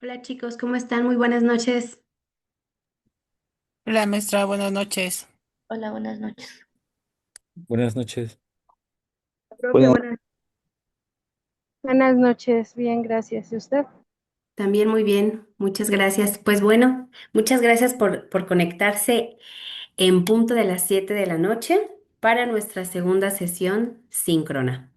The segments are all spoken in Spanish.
Hola chicos, ¿cómo están? Muy buenas noches. Hola, maestra, buenas noches. Hola, buenas noches. Buenas noches. Profe, Bueno, buenas. Buenas noches, bien, gracias. ¿Y usted? También muy bien, muchas gracias. Pues bueno, muchas gracias por conectarse en punto de las 7 de la noche para nuestra segunda sesión síncrona.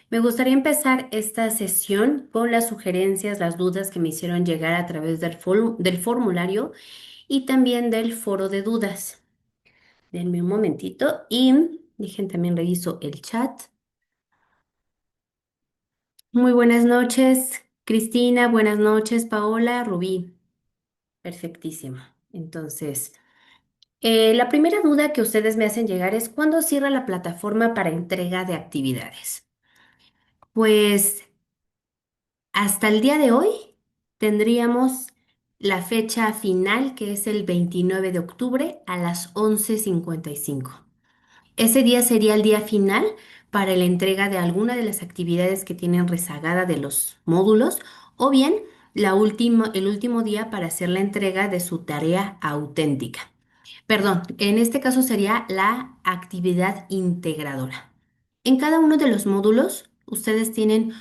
Me gustaría empezar esta sesión con las sugerencias, las dudas que me hicieron llegar a través del formulario y también del foro de dudas. Denme un momentito y dejen también reviso el chat. Muy buenas noches, Cristina. Buenas noches, Paola, Rubí. Perfectísimo. Entonces, la primera duda que ustedes me hacen llegar es ¿cuándo cierra la plataforma para entrega de actividades? Pues hasta el día de hoy tendríamos la fecha final, que es el 29 de octubre a las 11:55. Ese día sería el día final para la entrega de alguna de las actividades que tienen rezagada de los módulos o bien el último día para hacer la entrega de su tarea auténtica. Perdón, en este caso sería la actividad integradora. En cada uno de los módulos, ustedes tienen,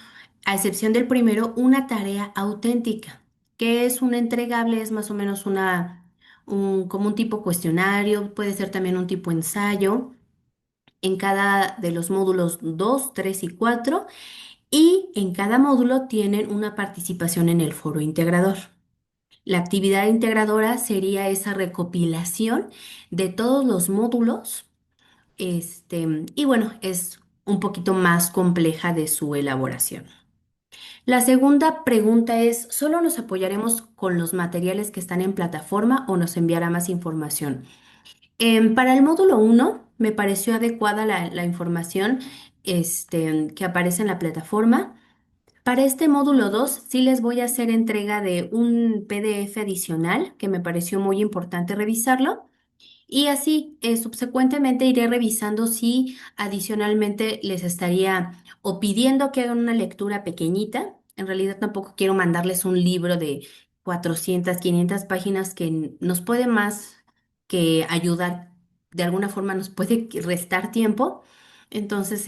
a excepción del primero, una tarea auténtica, que es un entregable, es más o menos como un tipo cuestionario, puede ser también un tipo ensayo en cada de los módulos 2, 3 y 4 y en cada módulo tienen una participación en el foro integrador. La actividad integradora sería esa recopilación de todos los módulos, y bueno, es un poquito más compleja de su elaboración. La segunda pregunta es, ¿solo nos apoyaremos con los materiales que están en plataforma o nos enviará más información? Para el módulo uno me pareció adecuada la información que aparece en la plataforma. Para este módulo 2 sí les voy a hacer entrega de un PDF adicional que me pareció muy importante revisarlo. Y así, subsecuentemente iré revisando si adicionalmente les estaría o pidiendo que hagan una lectura pequeñita. En realidad tampoco quiero mandarles un libro de 400, 500 páginas que nos puede más que ayudar. De alguna forma nos puede restar tiempo. Entonces,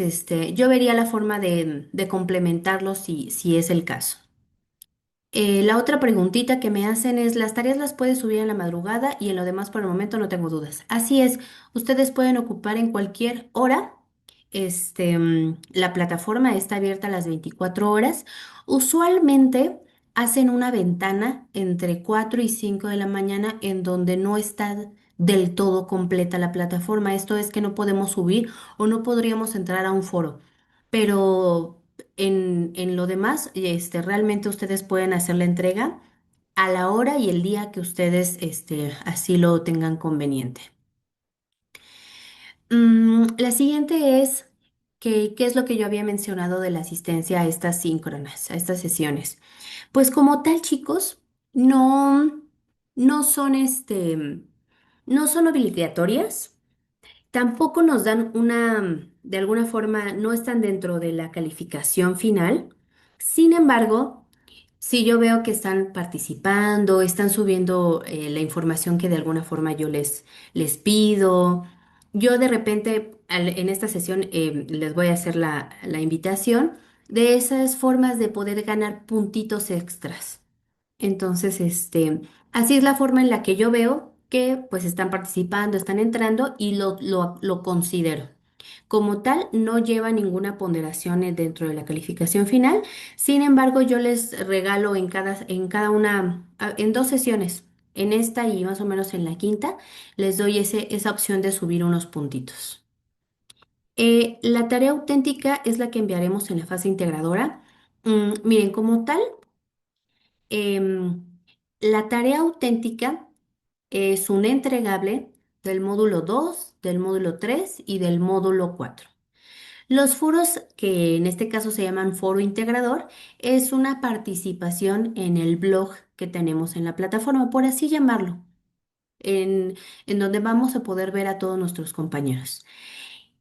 yo vería la forma de complementarlo si es el caso. La otra preguntita que me hacen es, ¿las tareas las puedes subir en la madrugada y en lo demás por el momento no tengo dudas? Así es, ustedes pueden ocupar en cualquier hora. La plataforma está abierta a las 24 horas. Usualmente hacen una ventana entre 4 y 5 de la mañana en donde no está del todo completa la plataforma. Esto es que no podemos subir o no podríamos entrar a un foro. Pero en lo demás, realmente ustedes pueden hacer la entrega a la hora y el día que ustedes, así lo tengan conveniente. La siguiente es ¿qué es lo que yo había mencionado de la asistencia a estas síncronas, a estas sesiones? Pues como tal, chicos, no, no son, no son obligatorias. Tampoco nos dan de alguna forma, no están dentro de la calificación final. Sin embargo, si yo veo que están participando, están subiendo la información que de alguna forma yo les pido, yo de repente en esta sesión les voy a hacer la invitación de esas formas de poder ganar puntitos extras. Entonces, así es la forma en la que yo veo que pues están participando, están entrando y lo considero. Como tal, no lleva ninguna ponderación dentro de la calificación final. Sin embargo, yo les regalo en cada una, en dos sesiones, en esta y más o menos en la quinta, les doy esa opción de subir unos puntitos. La tarea auténtica es la que enviaremos en la fase integradora. Miren, como tal. Em, la tarea auténtica es un entregable del módulo 2, del módulo 3 y del módulo 4. Los foros, que en este caso se llaman foro integrador, es una participación en el blog que tenemos en la plataforma, por así llamarlo, en, en donde vamos a poder ver a todos nuestros compañeros.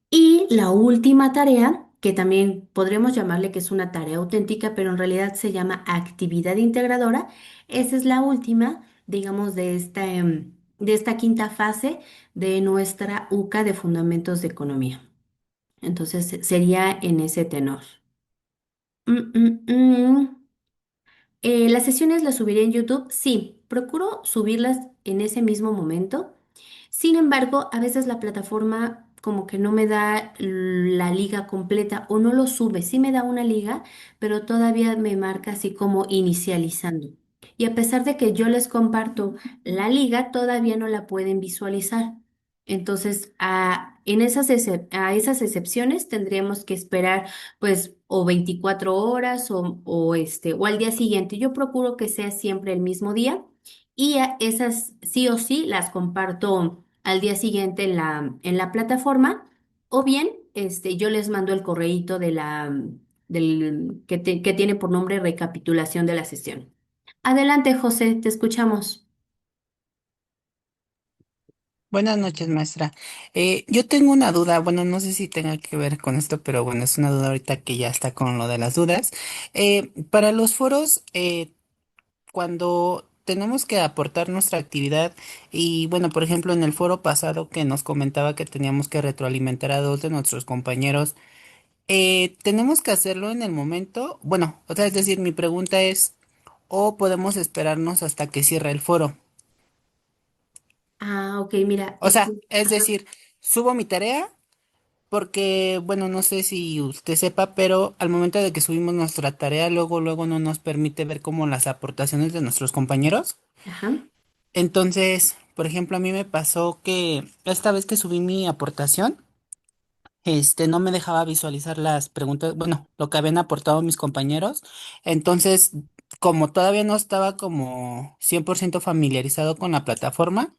Y la última tarea que también podremos llamarle que es una tarea auténtica, pero en realidad se llama actividad integradora. Esa es la última, digamos, de esta quinta fase de nuestra UCA de Fundamentos de Economía. Entonces sería en ese tenor. Mm, mm, mm. ¿Las sesiones las subiré en YouTube? Sí, procuro subirlas en ese mismo momento. Sin embargo, a veces la plataforma como que no me da la liga completa o no lo sube. Sí me da una liga, pero todavía me marca así como inicializando. Y a pesar de que yo les comparto la liga, todavía no la pueden visualizar. Entonces, a esas excepciones tendríamos que esperar pues o 24 horas o al día siguiente. Yo procuro que sea siempre el mismo día y a esas sí o sí las comparto al día siguiente en la plataforma, o bien yo les mando el correíto que tiene por nombre recapitulación de la sesión. Adelante, José, te escuchamos. Buenas noches, maestra. Yo tengo una duda, bueno, no sé si tenga que ver con esto, pero bueno, es una duda ahorita que ya está con lo de las dudas. Para los foros, cuando tenemos que aportar nuestra actividad y bueno, por ejemplo, en el foro pasado que nos comentaba que teníamos que retroalimentar a dos de nuestros compañeros, ¿tenemos que hacerlo en el momento? Bueno, o sea, es decir, mi pregunta es, ¿o podemos esperarnos hasta que cierre el foro? Ah, ok, mira, O sea, es ajá, decir, subo mi tarea porque, bueno, no sé si usted sepa, pero al momento de que subimos nuestra tarea, luego no nos permite ver como las aportaciones de nuestros compañeros. ajá, Entonces, por ejemplo, a mí me pasó que esta vez que subí mi aportación, no me dejaba visualizar las preguntas, bueno, lo que habían aportado mis compañeros. Entonces, como todavía no estaba como 100% familiarizado con la plataforma,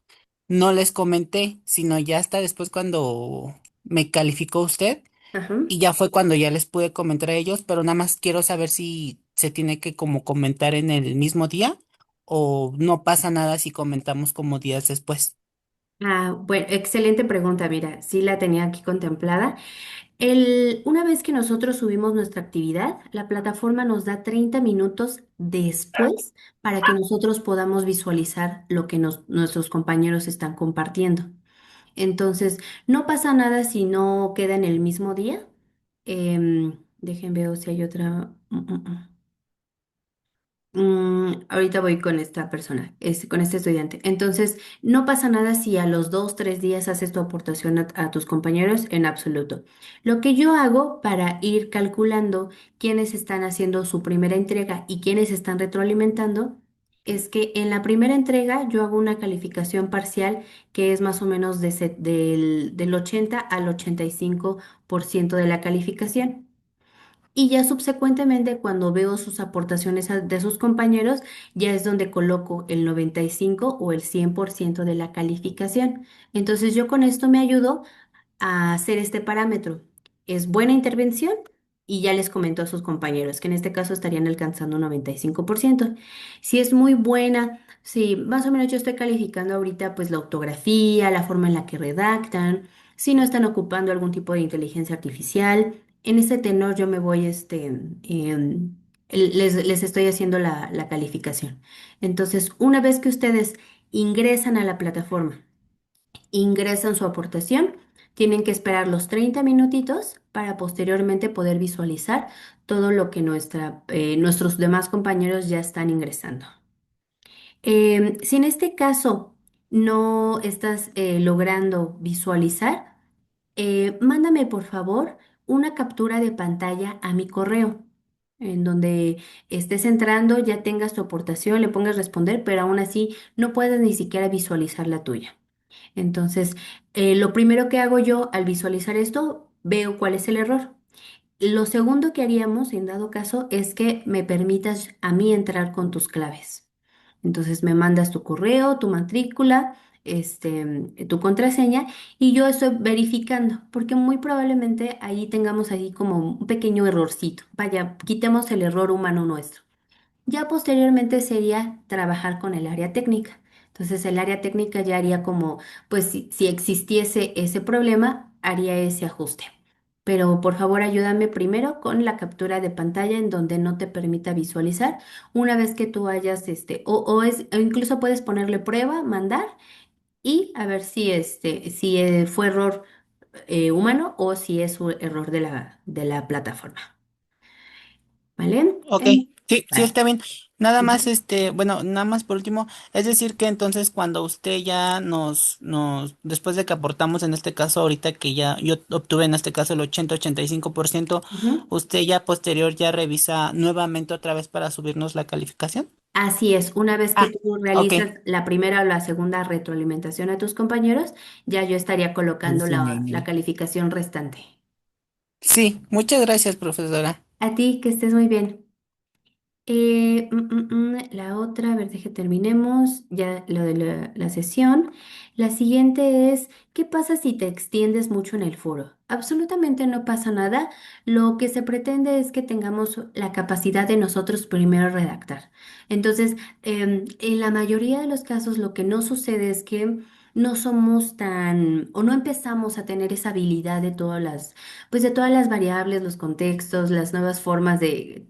no les comenté, sino ya hasta después cuando me calificó usted ajá. y ya fue cuando ya les pude comentar a ellos, pero nada más quiero saber si se tiene que como comentar en el mismo día o no pasa nada si comentamos como días después. Ah, bueno, excelente pregunta, mira, sí la tenía aquí contemplada. Una vez que nosotros subimos nuestra actividad, la plataforma nos da 30 minutos después para que nosotros podamos visualizar lo que nuestros compañeros están compartiendo. Entonces, no pasa nada si no queda en el mismo día. Dejen ver si hay otra. Ahorita voy con esta persona, con este estudiante. Entonces, no pasa nada si a los 2, 3 días haces tu aportación a tus compañeros en absoluto. Lo que yo hago para ir calculando quiénes están haciendo su primera entrega y quiénes están retroalimentando es que en la primera entrega yo hago una calificación parcial que es más o menos del 80 al 85% de la calificación. Y ya subsecuentemente, cuando veo sus aportaciones de sus compañeros, ya es donde coloco el 95 o el 100% de la calificación. Entonces yo con esto me ayudo a hacer este parámetro. Es buena intervención y ya les comento a sus compañeros que en este caso estarían alcanzando un 95%. Si es muy buena, si más o menos yo estoy calificando ahorita pues la ortografía, la forma en la que redactan, si no están ocupando algún tipo de inteligencia artificial. En ese tenor yo me voy, les estoy haciendo la calificación. Entonces, una vez que ustedes ingresan a la plataforma, ingresan su aportación, tienen que esperar los 30 minutitos para posteriormente poder visualizar todo lo que nuestros demás compañeros ya están ingresando. Si en este caso no estás logrando visualizar, mándame por favor una captura de pantalla a mi correo, en donde estés entrando, ya tengas tu aportación, le pongas responder, pero aún así no puedes ni siquiera visualizar la tuya. Entonces, lo primero que hago yo al visualizar esto, veo cuál es el error. Lo segundo que haríamos, en dado caso, es que me permitas a mí entrar con tus claves. Entonces me mandas tu correo, tu matrícula, tu contraseña y yo estoy verificando, porque muy probablemente ahí tengamos ahí como un pequeño errorcito. Vaya, quitemos el error humano nuestro. Ya posteriormente sería trabajar con el área técnica. Entonces el área técnica ya haría como, pues si existiese ese problema, haría ese ajuste. pero por favor ayúdame primero con la captura de pantalla en donde no te permita visualizar. Una vez que tú hayas, o incluso puedes ponerle prueba, mandar y a ver si fue error humano o si es un error de la plataforma. ¿Vale? Ok, sí, sí Vale. está bien. Nada más, Ujú. bueno, nada más por último, es decir que entonces cuando usted ya después de que aportamos en este caso, ahorita que ya yo obtuve en este caso el 80-85%, Ujú. usted ya posterior ya revisa nuevamente otra vez para subirnos la calificación. Así es, una vez que Ah, tú ok. realizas la primera o la segunda retroalimentación a tus compañeros, ya yo estaría colocando Sí, la calificación restante. sí, muchas gracias, profesora. A ti, que estés muy bien. La otra, a ver, deje terminemos ya lo de la sesión. La siguiente es, ¿qué pasa si te extiendes mucho en el foro? Absolutamente no pasa nada. Lo que se pretende es que tengamos la capacidad de nosotros primero redactar. Entonces, en la mayoría de los casos, lo que no sucede es que no somos tan, o no empezamos a tener esa habilidad de pues de todas las variables, los contextos, las nuevas formas de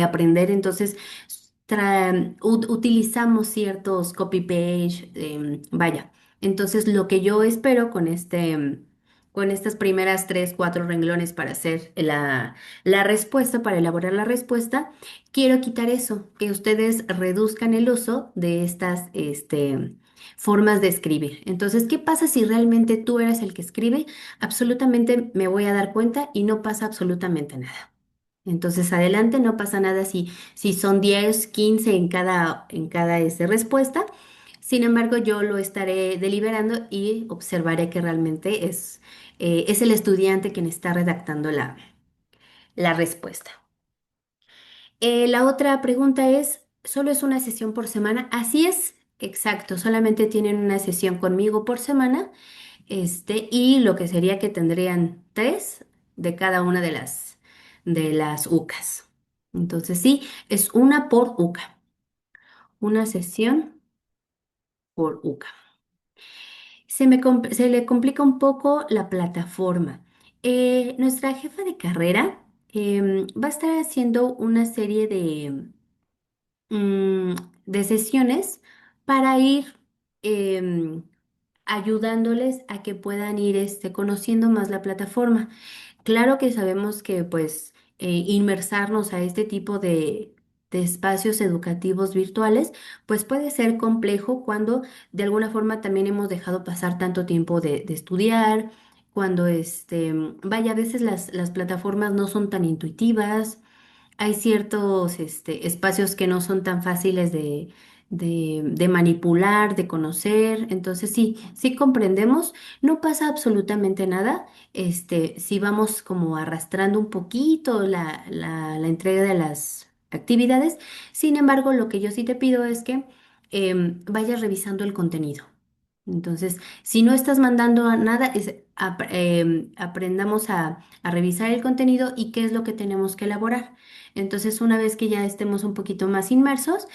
aprender. Entonces, utilizamos ciertos copy-page, vaya. Entonces, lo que yo espero con con estas primeras tres, cuatro renglones para hacer la respuesta, para elaborar la respuesta, quiero quitar eso, que ustedes reduzcan el uso de estas, formas de escribir. Entonces, ¿qué pasa si realmente tú eres el que escribe? Absolutamente me voy a dar cuenta y no pasa absolutamente nada. Entonces, adelante, no pasa nada si son 10 15 en cada respuesta. Sin embargo, yo lo estaré deliberando y observaré que realmente es el estudiante quien está redactando la respuesta. La otra pregunta es, ¿solo es una sesión por semana? Así es, exacto, solamente tienen una sesión conmigo por semana, y lo que sería que tendrían tres de cada una de las UCAs. Entonces sí, es una por UCA, una sesión por UCA. Se le complica un poco la plataforma. Nuestra jefa de carrera va a estar haciendo una serie mm, de sesiones para ir em, ayudándoles a que puedan ir conociendo más la plataforma. Claro que sabemos que pues inmersarnos a este tipo de espacios educativos virtuales pues puede ser complejo cuando de alguna forma también hemos dejado pasar tanto tiempo de estudiar, cuando vaya, a veces las plataformas no son tan intuitivas, hay ciertos espacios que no son tan fáciles de manipular, de conocer. Entonces sí, sí comprendemos, no pasa absolutamente nada. Si vamos como arrastrando un poquito la entrega de las actividades. Sin embargo, lo que yo sí te pido es que vayas revisando el contenido. Entonces, si no estás mandando nada, aprendamos a revisar el contenido y qué es lo que tenemos que elaborar. Entonces, una vez que ya estemos un poquito más inmersos,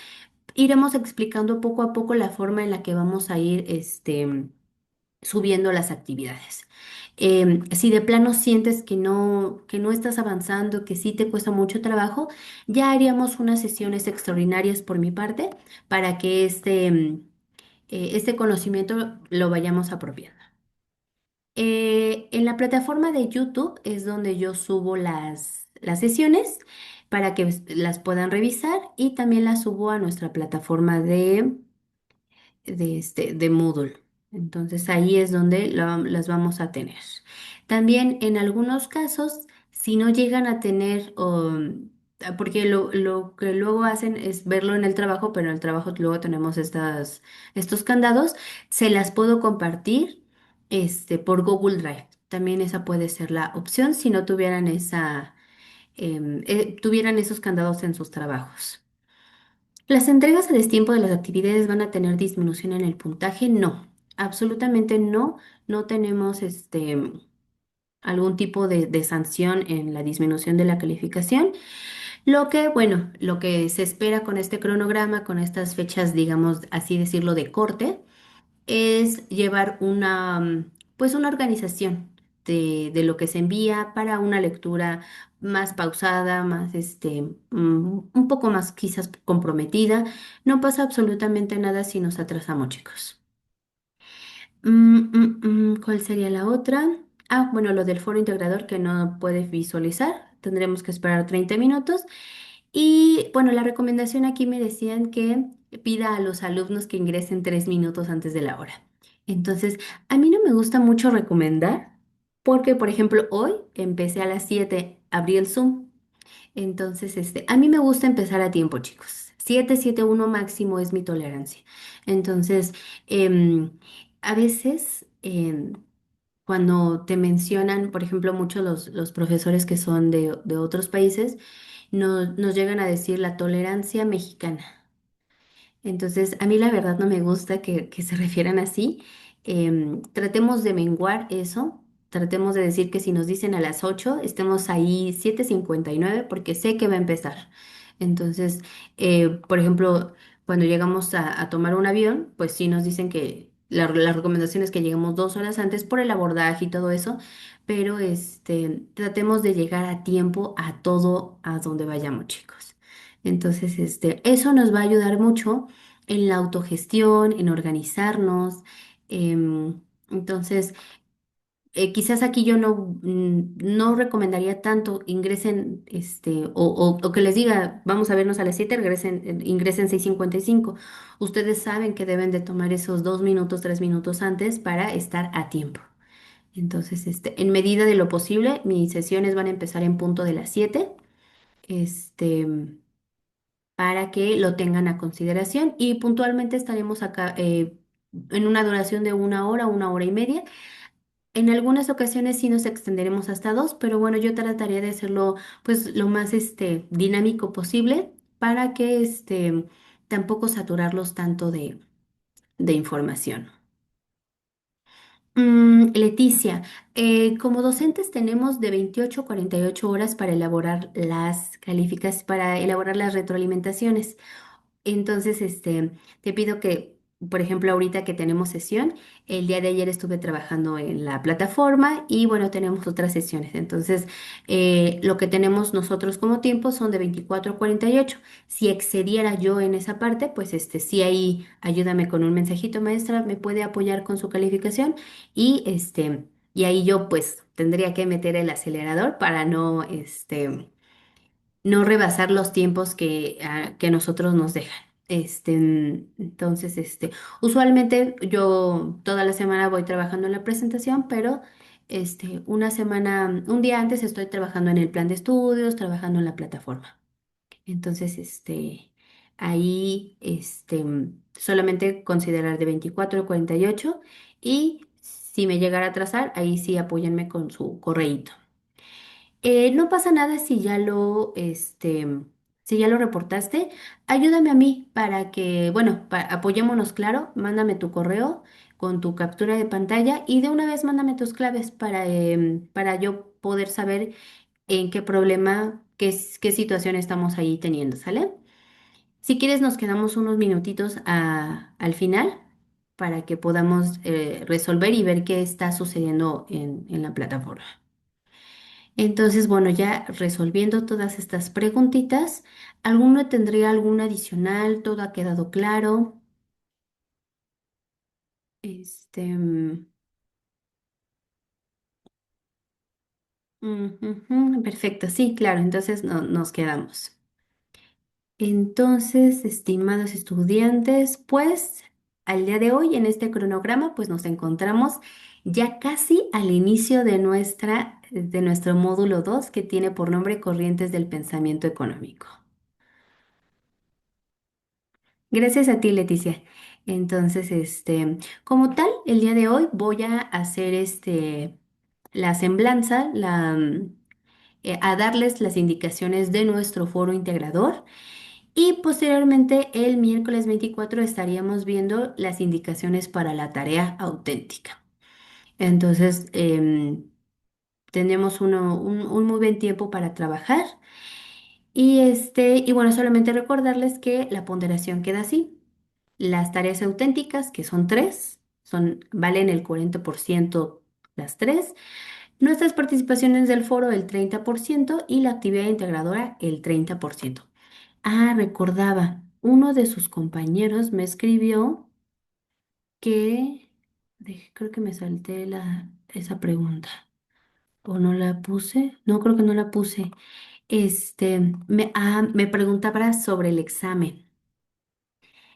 iremos explicando poco a poco la forma en la que vamos a ir subiendo las actividades. Si de plano sientes que no estás avanzando, que sí te cuesta mucho trabajo, ya haríamos unas sesiones extraordinarias por mi parte para que este conocimiento lo vayamos apropiando. En la plataforma de YouTube es donde yo subo las sesiones para que las puedan revisar y también las subo a nuestra plataforma de Moodle. Entonces ahí es donde las vamos a tener. También en algunos casos, si no llegan a tener, porque lo que luego hacen es verlo en el trabajo, pero en el trabajo luego tenemos estos candados, se las puedo compartir por Google Drive. También esa puede ser la opción si no tuvieran tuvieran esos candados en sus trabajos. ¿Las entregas a destiempo de las actividades van a tener disminución en el puntaje? No, absolutamente no. No tenemos algún tipo de sanción en la disminución de la calificación. Bueno, lo que se espera con este cronograma, con estas fechas, digamos, así decirlo, de corte, es llevar pues una organización. de lo que se envía para una lectura más pausada, más un poco más quizás comprometida. No pasa absolutamente nada si nos atrasamos, chicos. ¿Cuál sería la otra? Ah, bueno, lo del foro integrador que no puedes visualizar. Tendremos que esperar 30 minutos. Y bueno, la recomendación aquí me decían que pida a los alumnos que ingresen 3 minutos antes de la hora. Entonces, a mí no me gusta mucho recomendar porque, por ejemplo, hoy empecé a las 7, abrí el Zoom. Entonces, a mí me gusta empezar a tiempo, chicos. 7, 7, 1 máximo es mi tolerancia. Entonces, em, a veces, cuando te mencionan, por ejemplo, muchos los profesores que son de otros países, nos llegan a decir la tolerancia mexicana. Entonces, a mí la verdad no me gusta que se refieran así. Tratemos de menguar eso. Tratemos de decir que si nos dicen a las 8 estemos ahí 7:59 porque sé que va a empezar. Entonces, por ejemplo, cuando llegamos a tomar un avión, pues sí nos dicen que la recomendación es que lleguemos 2 horas antes por el abordaje y todo eso, pero tratemos de llegar a tiempo a todo a donde vayamos, chicos. Entonces, eso nos va a ayudar mucho en la autogestión, en organizarnos. Entonces, quizás aquí yo no recomendaría tanto ingresen, o que les diga, vamos a vernos a las 7, ingresen 6:55. Ustedes saben que deben de tomar esos 2 minutos, 3 minutos antes para estar a tiempo. Entonces, en medida de lo posible, mis sesiones van a empezar en punto de las 7. Este para que lo tengan a consideración y puntualmente estaremos acá en una duración de 1 hora, 1 hora y media. En algunas ocasiones sí nos extenderemos hasta 2, pero bueno, yo trataría de hacerlo pues lo más dinámico posible para que tampoco saturarlos tanto de información. Leticia, como docentes tenemos de 28 a 48 horas para elaborar para elaborar las retroalimentaciones. Entonces, te pido que, por ejemplo, ahorita que tenemos sesión, el día de ayer estuve trabajando en la plataforma y bueno, tenemos otras sesiones. Entonces, lo que tenemos nosotros como tiempo son de 24 a 48. Si excediera yo en esa parte, pues sí ahí ayúdame con un mensajito, maestra, me puede apoyar con su calificación y ahí yo pues tendría que meter el acelerador para no rebasar los tiempos que nosotros nos dejan. Entonces, usualmente yo toda la semana voy trabajando en la presentación, pero una semana, un día antes estoy trabajando en el plan de estudios, trabajando en la plataforma. Entonces, ahí, solamente considerar de 24 a 48 y si me llegara a atrasar, ahí sí apóyenme con su correíto. No pasa nada si ya lo reportaste. Ayúdame a mí para que, bueno, apoyémonos, claro. Mándame tu correo con tu captura de pantalla y de una vez mándame tus claves para yo poder saber en qué problema, qué situación estamos ahí teniendo, ¿sale? Si quieres, nos quedamos unos minutitos al final para que podamos resolver y ver qué está sucediendo en la plataforma. Entonces, bueno, ya resolviendo todas estas preguntitas, ¿alguno tendría algún adicional? ¿Todo ha quedado claro? Este, mm, perfecto, sí, claro, entonces nos quedamos. Entonces, estimados estudiantes, pues al día de hoy en este cronograma, pues nos encontramos ya casi al inicio de nuestro módulo 2 que tiene por nombre Corrientes del Pensamiento Económico. Gracias a ti, Leticia. Entonces, como tal, el día de hoy voy a hacer la semblanza, a darles las indicaciones de nuestro foro integrador y posteriormente el miércoles 24 estaríamos viendo las indicaciones para la tarea auténtica. Entonces, tendremos un muy buen tiempo para trabajar y bueno, solamente recordarles que la ponderación queda así. Las tareas auténticas, que son tres, valen el 40% las tres. Nuestras participaciones del foro el 30% y la actividad integradora el 30%. Ah, recordaba, uno de sus compañeros me escribió que, creo que me salté esa pregunta. ¿O no la puse? No, creo que no la puse. Me preguntaba sobre el examen.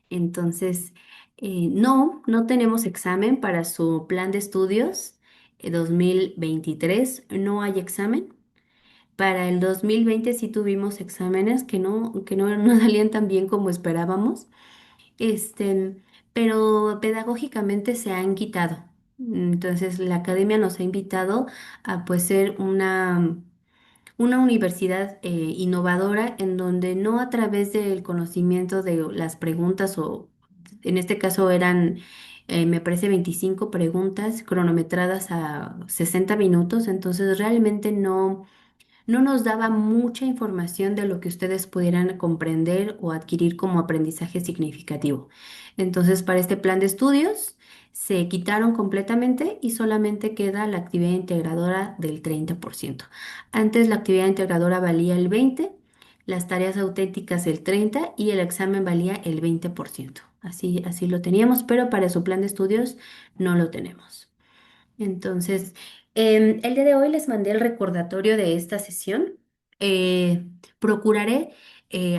Entonces, no tenemos examen para su plan de estudios 2023. No hay examen. Para el 2020 sí tuvimos exámenes que no salían tan bien como esperábamos. Este, pero pedagógicamente se han quitado. Entonces, la academia nos ha invitado a pues ser una universidad innovadora en donde no a través del conocimiento de las preguntas o en este caso eran, me parece, 25 preguntas cronometradas a 60 minutos, entonces realmente no nos daba mucha información de lo que ustedes pudieran comprender o adquirir como aprendizaje significativo. Entonces, para este plan de estudios se quitaron completamente y solamente queda la actividad integradora del 30%. Antes la actividad integradora valía el 20%, las tareas auténticas el 30% y el examen valía el 20%. Así lo teníamos, pero para su plan de estudios no lo tenemos. Entonces, el día de hoy les mandé el recordatorio de esta sesión. Procuraré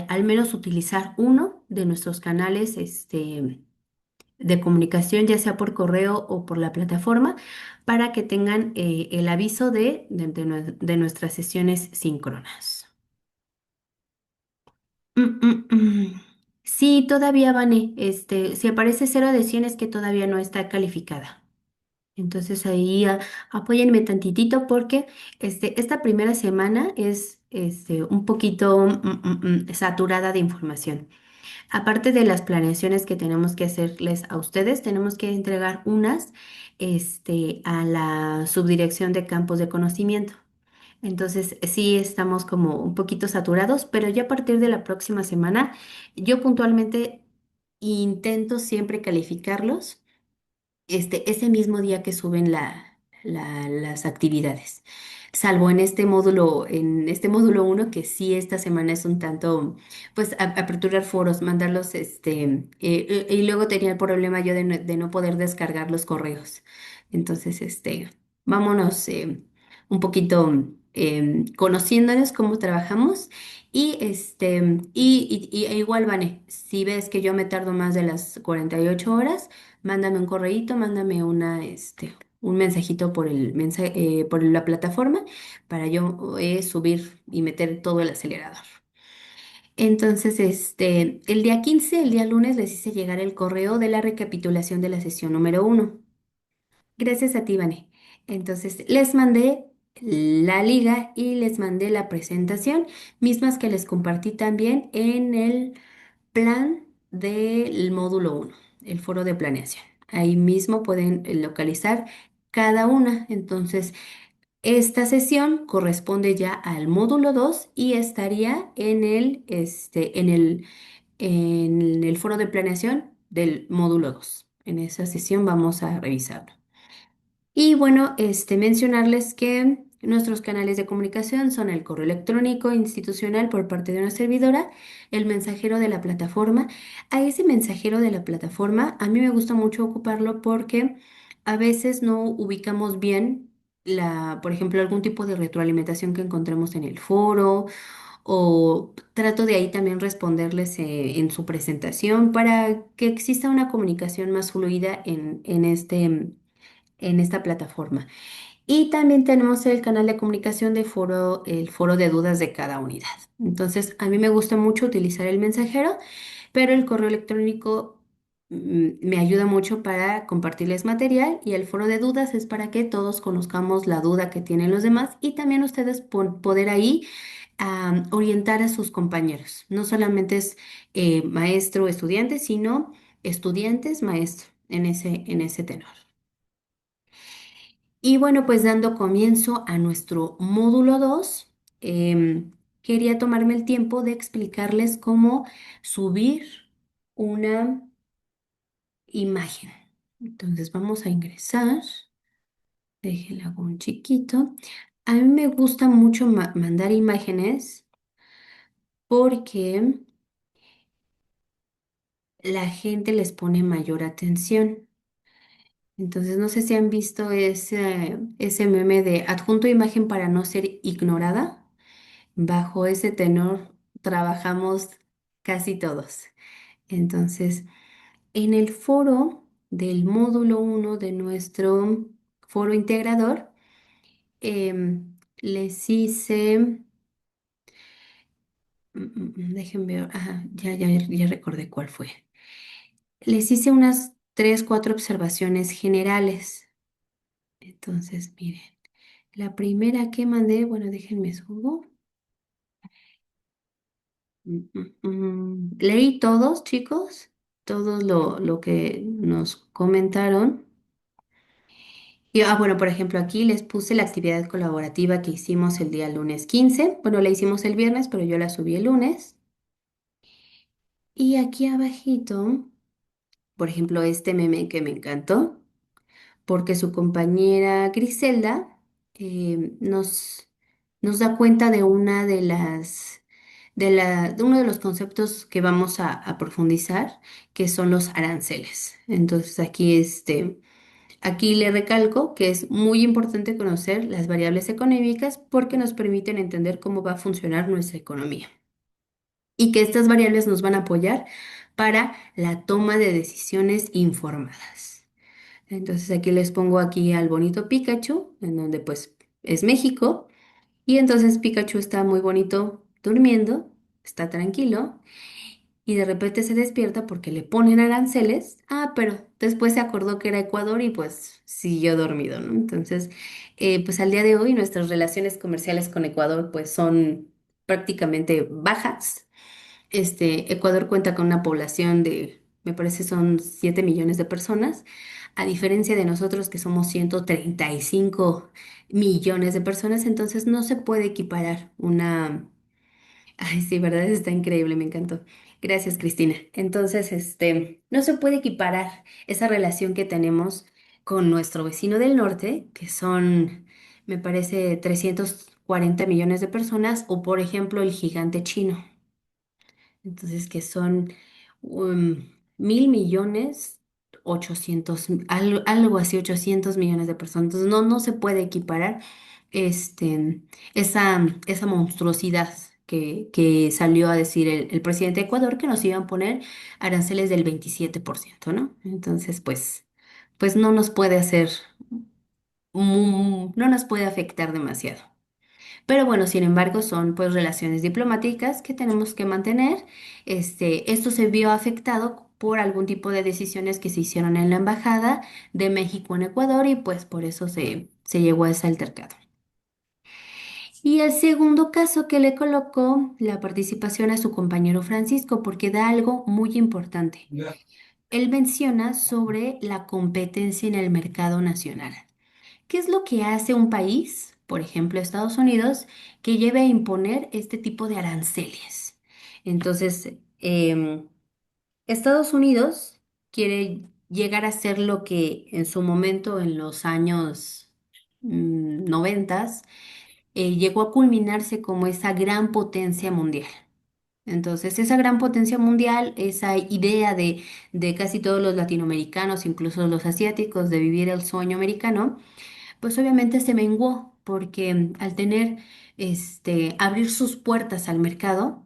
al menos utilizar uno de nuestros canales de comunicación, ya sea por correo o por la plataforma, para que tengan el aviso de nuestras sesiones síncronas. Sí, todavía, Vane. Si aparece 0 de 100 es que todavía no está calificada. Entonces ahí apóyenme tantitito porque esta primera semana es un poquito saturada de información. Aparte de las planeaciones que tenemos que hacerles a ustedes, tenemos que entregar unas a la subdirección de campos de conocimiento. Entonces sí estamos como un poquito saturados, pero ya a partir de la próxima semana yo puntualmente intento siempre calificarlos ese mismo día que suben las actividades. Salvo en este módulo 1, que sí esta semana es un tanto, pues, aperturar foros, mandarlos, y luego tenía el problema yo de no poder descargar los correos. Entonces, vámonos un poquito conociéndonos cómo trabajamos e igual, Vane, si ves que yo me tardo más de las 48 horas, mándame un correíto, mándame un mensajito por la plataforma para yo subir y meter todo el acelerador. Entonces, el día 15, el día lunes, les hice llegar el correo de la recapitulación de la sesión número 1. Gracias a ti, Vane. Entonces, les mandé la liga y les mandé la presentación, mismas que les compartí también en el plan del módulo 1, el foro de planeación. Ahí mismo pueden localizar cada una. Entonces, esta sesión corresponde ya al módulo 2 y estaría en el foro de planeación del módulo 2. En esa sesión vamos a revisarlo. Y bueno, mencionarles que nuestros canales de comunicación son el correo electrónico institucional por parte de una servidora, el mensajero de la plataforma. A ese mensajero de la plataforma a mí me gusta mucho ocuparlo porque a veces no ubicamos bien por ejemplo, algún tipo de retroalimentación que encontremos en el foro o trato de ahí también responderles en su presentación para que exista una comunicación más fluida en esta plataforma. Y también tenemos el canal de comunicación de foro, el foro de dudas de cada unidad. Entonces, a mí me gusta mucho utilizar el mensajero, pero el correo electrónico me ayuda mucho para compartirles material y el foro de dudas es para que todos conozcamos la duda que tienen los demás y también ustedes poder ahí orientar a sus compañeros. No solamente es maestro o estudiante, sino estudiantes, maestro en ese tenor. Y bueno, pues dando comienzo a nuestro módulo 2, quería tomarme el tiempo de explicarles cómo subir una imagen. Entonces vamos a ingresar. Déjenle hago un chiquito. A mí me gusta mucho mandar imágenes porque la gente les pone mayor atención. Entonces, no sé si han visto ese meme de adjunto imagen para no ser ignorada. Bajo ese tenor trabajamos casi todos. Entonces, en el foro del módulo uno de nuestro foro integrador, les hice, déjenme ver, ajá, ya recordé cuál fue. Les hice unas tres, cuatro observaciones generales. Entonces, miren, la primera que mandé, bueno, déjenme subo. Leí todos, chicos, todo lo que nos comentaron. Y, bueno, por ejemplo, aquí les puse la actividad colaborativa que hicimos el día lunes 15. Bueno, la hicimos el viernes, pero yo la subí el lunes. Y aquí abajito, por ejemplo, este meme que me encantó, porque su compañera Griselda nos da cuenta de una de de uno de los conceptos que vamos a profundizar, que son los aranceles. Entonces, aquí le recalco que es muy importante conocer las variables económicas porque nos permiten entender cómo va a funcionar nuestra economía y que estas variables nos van a apoyar para la toma de decisiones informadas. Entonces aquí les pongo aquí al bonito Pikachu, en donde pues es México, y entonces Pikachu está muy bonito durmiendo, está tranquilo, y de repente se despierta porque le ponen aranceles. Ah, pero después se acordó que era Ecuador y pues siguió dormido, ¿no? Entonces, pues al día de hoy nuestras relaciones comerciales con Ecuador pues son prácticamente bajas. Ecuador cuenta con una población de, me parece son 7 millones de personas, a diferencia de nosotros que somos 135 millones de personas, entonces no se puede equiparar una. Ay, sí, ¿verdad? Está increíble, me encantó. Gracias, Cristina. Entonces, no se puede equiparar esa relación que tenemos con nuestro vecino del norte, que son, me parece, 340 millones de personas, o por ejemplo, el gigante chino. Entonces, que son 1.000 millones, 800, algo así, 800 millones de personas. Entonces, no se puede equiparar este, esa monstruosidad que salió a decir el presidente de Ecuador que nos iban a poner aranceles del 27%, ¿no? Entonces, pues no nos puede hacer, no nos puede afectar demasiado. Pero bueno, sin embargo, son pues relaciones diplomáticas que tenemos que mantener. Esto se vio afectado por algún tipo de decisiones que se hicieron en la Embajada de México en Ecuador y pues por eso se llegó a ese altercado. Y el segundo caso que le colocó la participación a su compañero Francisco, porque da algo muy importante. Él menciona sobre la competencia en el mercado nacional. ¿Qué es lo que hace un país, por ejemplo Estados Unidos, que lleve a imponer este tipo de aranceles? Entonces, Estados Unidos quiere llegar a ser lo que en su momento, en los años 90, llegó a culminarse como esa gran potencia mundial. Entonces, esa gran potencia mundial, esa idea de casi todos los latinoamericanos, incluso los asiáticos, de vivir el sueño americano, pues obviamente se menguó porque al tener, abrir sus puertas al mercado,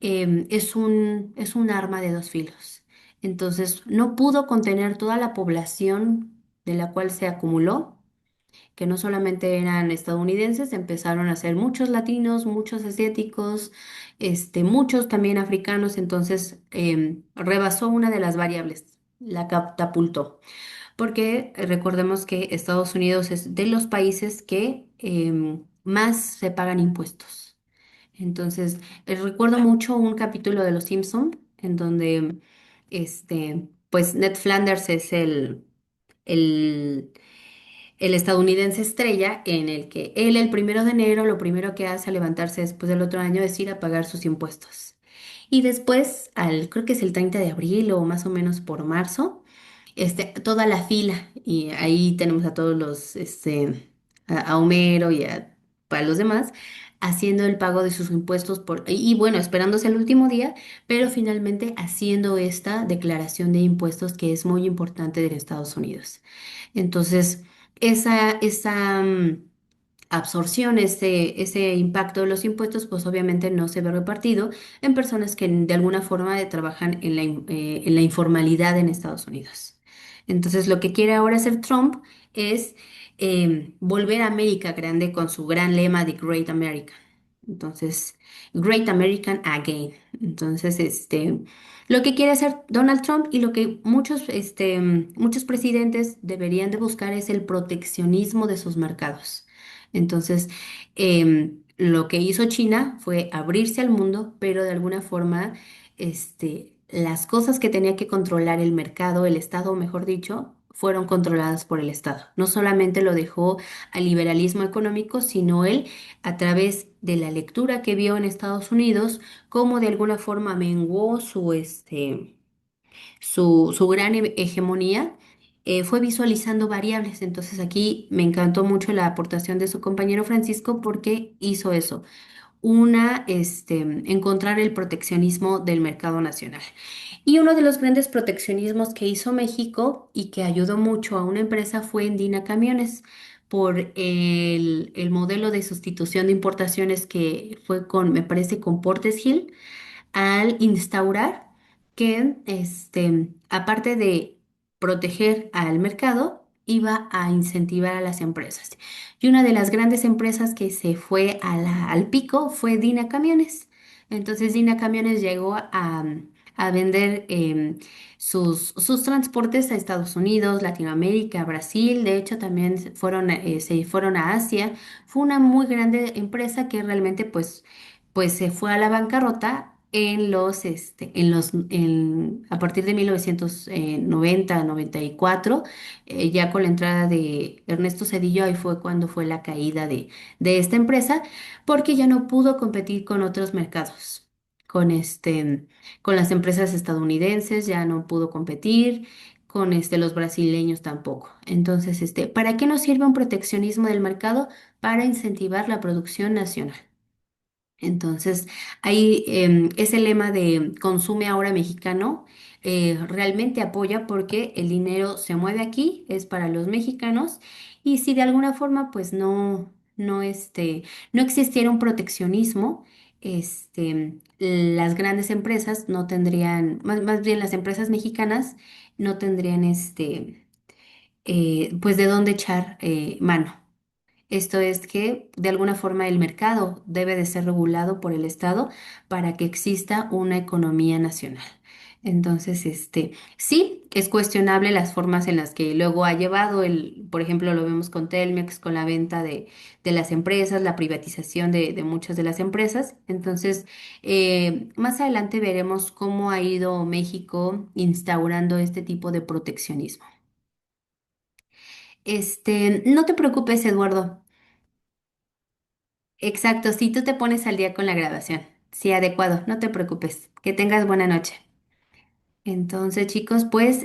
es un arma de dos filos. Entonces, no pudo contener toda la población de la cual se acumuló, que no solamente eran estadounidenses, empezaron a ser muchos latinos, muchos asiáticos, muchos también africanos, entonces rebasó una de las variables, la catapultó porque recordemos que Estados Unidos es de los países que más se pagan impuestos. Entonces, recuerdo mucho un capítulo de Los Simpson en donde, pues Ned Flanders es el, el estadounidense estrella en el que él el 1 de enero lo primero que hace al levantarse después del otro año es ir a pagar sus impuestos. Y después, creo que es el 30 de abril o más o menos por marzo, toda la fila y ahí tenemos a todos a Homero para los demás, haciendo el pago de sus impuestos y bueno, esperándose el último día, pero finalmente haciendo esta declaración de impuestos que es muy importante de Estados Unidos. Entonces, esa absorción, ese impacto de los impuestos, pues obviamente no se ve repartido en personas que de alguna forma trabajan en la informalidad en Estados Unidos. Entonces, lo que quiere ahora hacer Trump es volver a América grande con su gran lema de Great America. Entonces, Great American Again. Entonces, lo que quiere hacer Donald Trump y lo que muchos presidentes deberían de buscar es el proteccionismo de sus mercados. Entonces, lo que hizo China fue abrirse al mundo, pero de alguna forma, las cosas que tenía que controlar el mercado, el Estado, mejor dicho, fueron controladas por el Estado. No solamente lo dejó al liberalismo económico, sino él, a través de la lectura que vio en Estados Unidos, cómo de alguna forma menguó su gran hegemonía, fue visualizando variables. Entonces aquí me encantó mucho la aportación de su compañero Francisco porque hizo eso, encontrar el proteccionismo del mercado nacional. Y uno de los grandes proteccionismos que hizo México y que ayudó mucho a una empresa fue Dina Camiones por el modelo de sustitución de importaciones que fue me parece, con Portes Gil al instaurar que, aparte de proteger al mercado, iba a incentivar a las empresas. Y una de las grandes empresas que se fue al pico fue Dina Camiones. Entonces Dina Camiones llegó a vender sus transportes a Estados Unidos, Latinoamérica, Brasil. De hecho, también se fueron a Asia. Fue una muy grande empresa que realmente pues se fue a la bancarrota a partir de 1990, 94, ya con la entrada de Ernesto Zedillo, ahí fue cuando fue la caída de esta empresa, porque ya no pudo competir con otros mercados, con las empresas estadounidenses, ya no pudo competir. Con los brasileños tampoco. Entonces, ¿para qué nos sirve un proteccionismo del mercado? Para incentivar la producción nacional. Entonces, ahí ese lema de consume ahora mexicano realmente apoya porque el dinero se mueve aquí, es para los mexicanos, y si de alguna forma pues no existiera un proteccionismo, las grandes empresas no tendrían, más bien las empresas mexicanas no tendrían pues de dónde echar mano. Esto es que de alguna forma el mercado debe de ser regulado por el Estado para que exista una economía nacional. Entonces, sí, es cuestionable las formas en las que luego ha llevado por ejemplo, lo vemos con Telmex, con la venta de las empresas, la privatización de muchas de las empresas. Entonces, más adelante veremos cómo ha ido México instaurando este tipo de proteccionismo. No te preocupes, Eduardo. Exacto, si tú te pones al día con la grabación. Sí, adecuado, no te preocupes. Que tengas buena noche. Entonces, chicos, pues,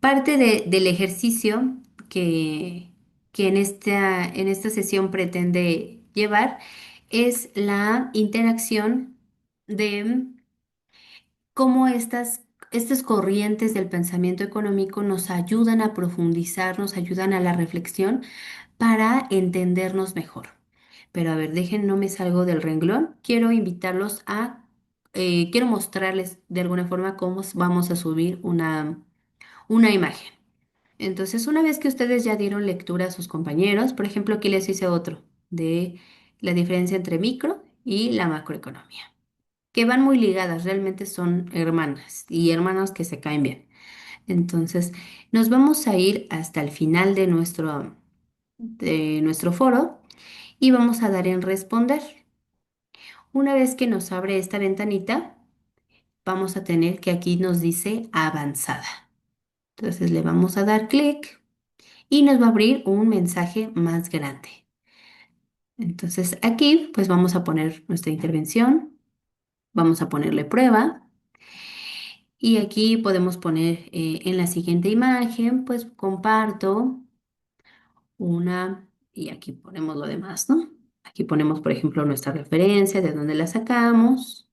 parte del ejercicio que, que en esta sesión pretende llevar es la interacción de cómo estas corrientes del pensamiento económico nos ayudan a profundizar, nos ayudan a la reflexión para entendernos mejor. Pero a ver, dejen, no me salgo del renglón. Quiero mostrarles de alguna forma cómo vamos a subir una imagen. Entonces, una vez que ustedes ya dieron lectura a sus compañeros, por ejemplo, aquí les hice otro de la diferencia entre micro y la macroeconomía, que van muy ligadas, realmente son hermanas y hermanos que se caen bien. Entonces, nos vamos a ir hasta el final de nuestro foro y vamos a dar en responder. Una vez que nos abre esta ventanita, vamos a tener que aquí nos dice avanzada. Entonces le vamos a dar clic y nos va a abrir un mensaje más grande. Entonces aquí pues vamos a poner nuestra intervención, vamos a ponerle prueba Y aquí podemos poner en la siguiente imagen, pues comparto una y aquí ponemos lo demás, ¿no? Aquí ponemos, por ejemplo, nuestra referencia, de dónde la sacamos.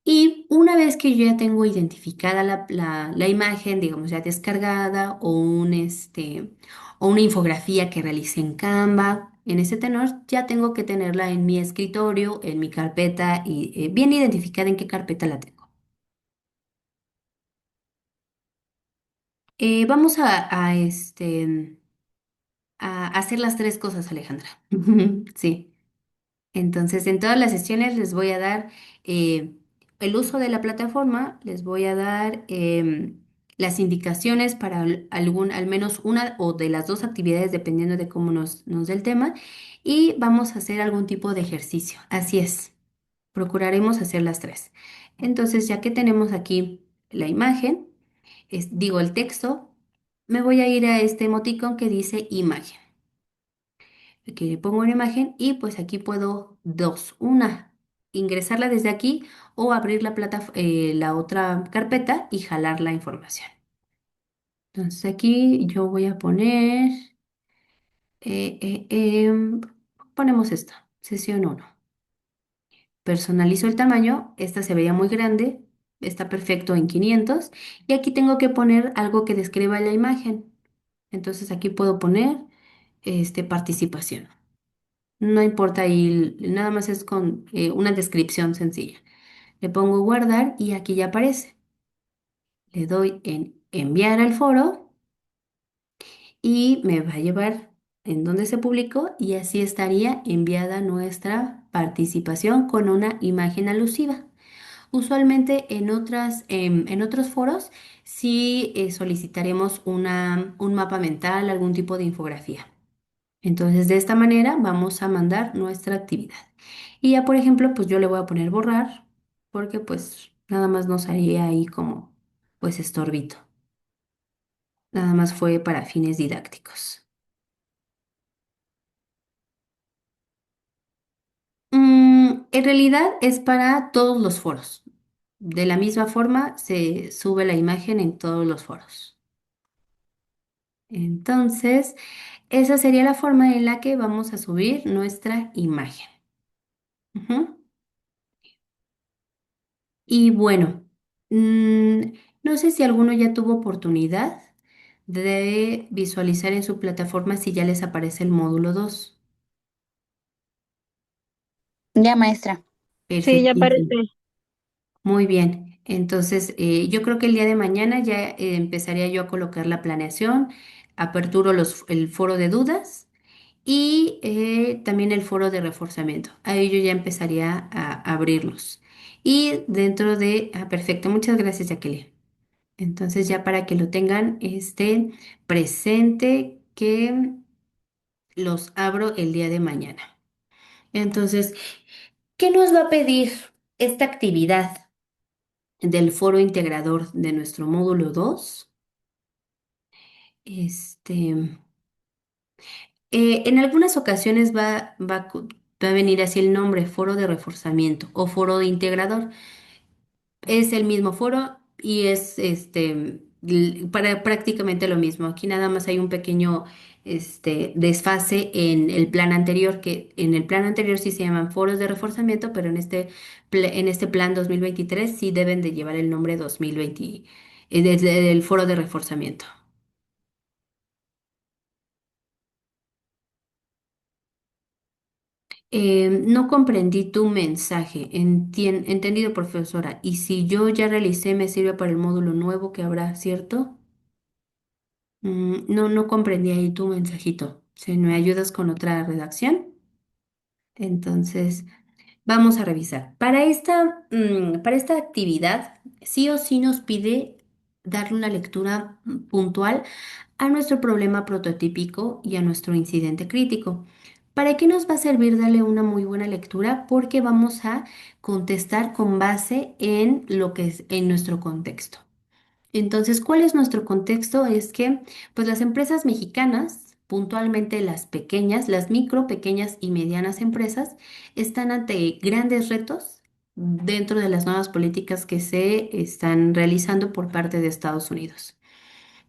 Y una vez que yo ya tengo identificada la imagen, digamos ya descargada, o una infografía que realicé en Canva, en ese tenor, ya tengo que tenerla en mi escritorio, en mi carpeta y bien identificada en qué carpeta la tengo. Vamos a hacer las tres cosas, Alejandra. Sí. Entonces, en todas las sesiones les voy a dar eh, el uso de la plataforma, les voy a dar las indicaciones para al menos una o de las dos actividades, dependiendo de cómo nos dé el tema, y vamos a hacer algún tipo de ejercicio. Así es, procuraremos hacer las tres. Entonces, ya que tenemos aquí la imagen, digo el texto, me voy a ir a este emoticón que dice imagen. Aquí le pongo una imagen y pues aquí puedo dos. Una, ingresarla desde aquí o abrir la otra carpeta y jalar la información. Entonces aquí yo voy a poner, eh, eh, em, ponemos esta, sesión uno. Personalizo el tamaño, esta se veía muy grande, está perfecto en 500 y aquí tengo que poner algo que describa la imagen. Entonces aquí puedo poner participación. No importa ahí, nada más es con una descripción sencilla. Le pongo guardar y aquí ya aparece. Le doy en enviar al foro y me va a llevar en donde se publicó y así estaría enviada nuestra participación con una imagen alusiva. Usualmente en otros foros sí solicitaremos un mapa mental, algún tipo de infografía. Entonces, de esta manera vamos a mandar nuestra actividad. Y ya, por ejemplo, pues yo le voy a poner borrar, porque pues nada más nos haría ahí como, pues estorbito. Nada más fue para fines didácticos. En realidad es para todos los foros. De la misma forma se sube la imagen en todos los foros. Entonces, esa sería la forma en la que vamos a subir nuestra imagen. Ujú. Y bueno, mm, no sé si alguno ya tuvo oportunidad de visualizar en su plataforma si ya les aparece el módulo 2. Ya, maestra. Sí, ya Perfectísimo. aparece. Muy bien. Entonces, yo creo que el día de mañana ya empezaría yo a colocar la planeación, aperturo el foro de dudas y también el foro de reforzamiento. Ahí yo ya empezaría a abrirlos. Y dentro perfecto, muchas gracias, Jacqueline. Entonces ya para que lo tengan presente que los abro el día de mañana. Entonces, ¿qué nos va a pedir esta actividad del foro integrador de nuestro módulo 2? Este, en algunas ocasiones va a venir así el nombre, foro de reforzamiento o foro de integrador. Es el mismo foro y es para prácticamente lo mismo. Aquí nada más hay un pequeño desfase en el plan anterior, que en el plan anterior sí se llaman foros de reforzamiento, pero en este plan 2023 sí deben de llevar el nombre 2020, del foro de reforzamiento. No comprendí tu mensaje. Entendido, profesora. Y si yo ya realicé, me sirve para el módulo nuevo que habrá, ¿cierto? No comprendí ahí tu mensajito. Si me ayudas con otra redacción, entonces vamos a revisar. Para esta actividad, sí o sí nos pide darle una lectura puntual a nuestro problema prototípico y a nuestro incidente crítico. ¿Para qué nos va a servir darle una muy buena lectura? Porque vamos a contestar con base en lo que es en nuestro contexto. Entonces, ¿cuál es nuestro contexto? Es que, pues las empresas mexicanas, puntualmente las pequeñas, las micro, pequeñas y medianas empresas, están ante grandes retos dentro de las nuevas políticas que se están realizando por parte de Estados Unidos,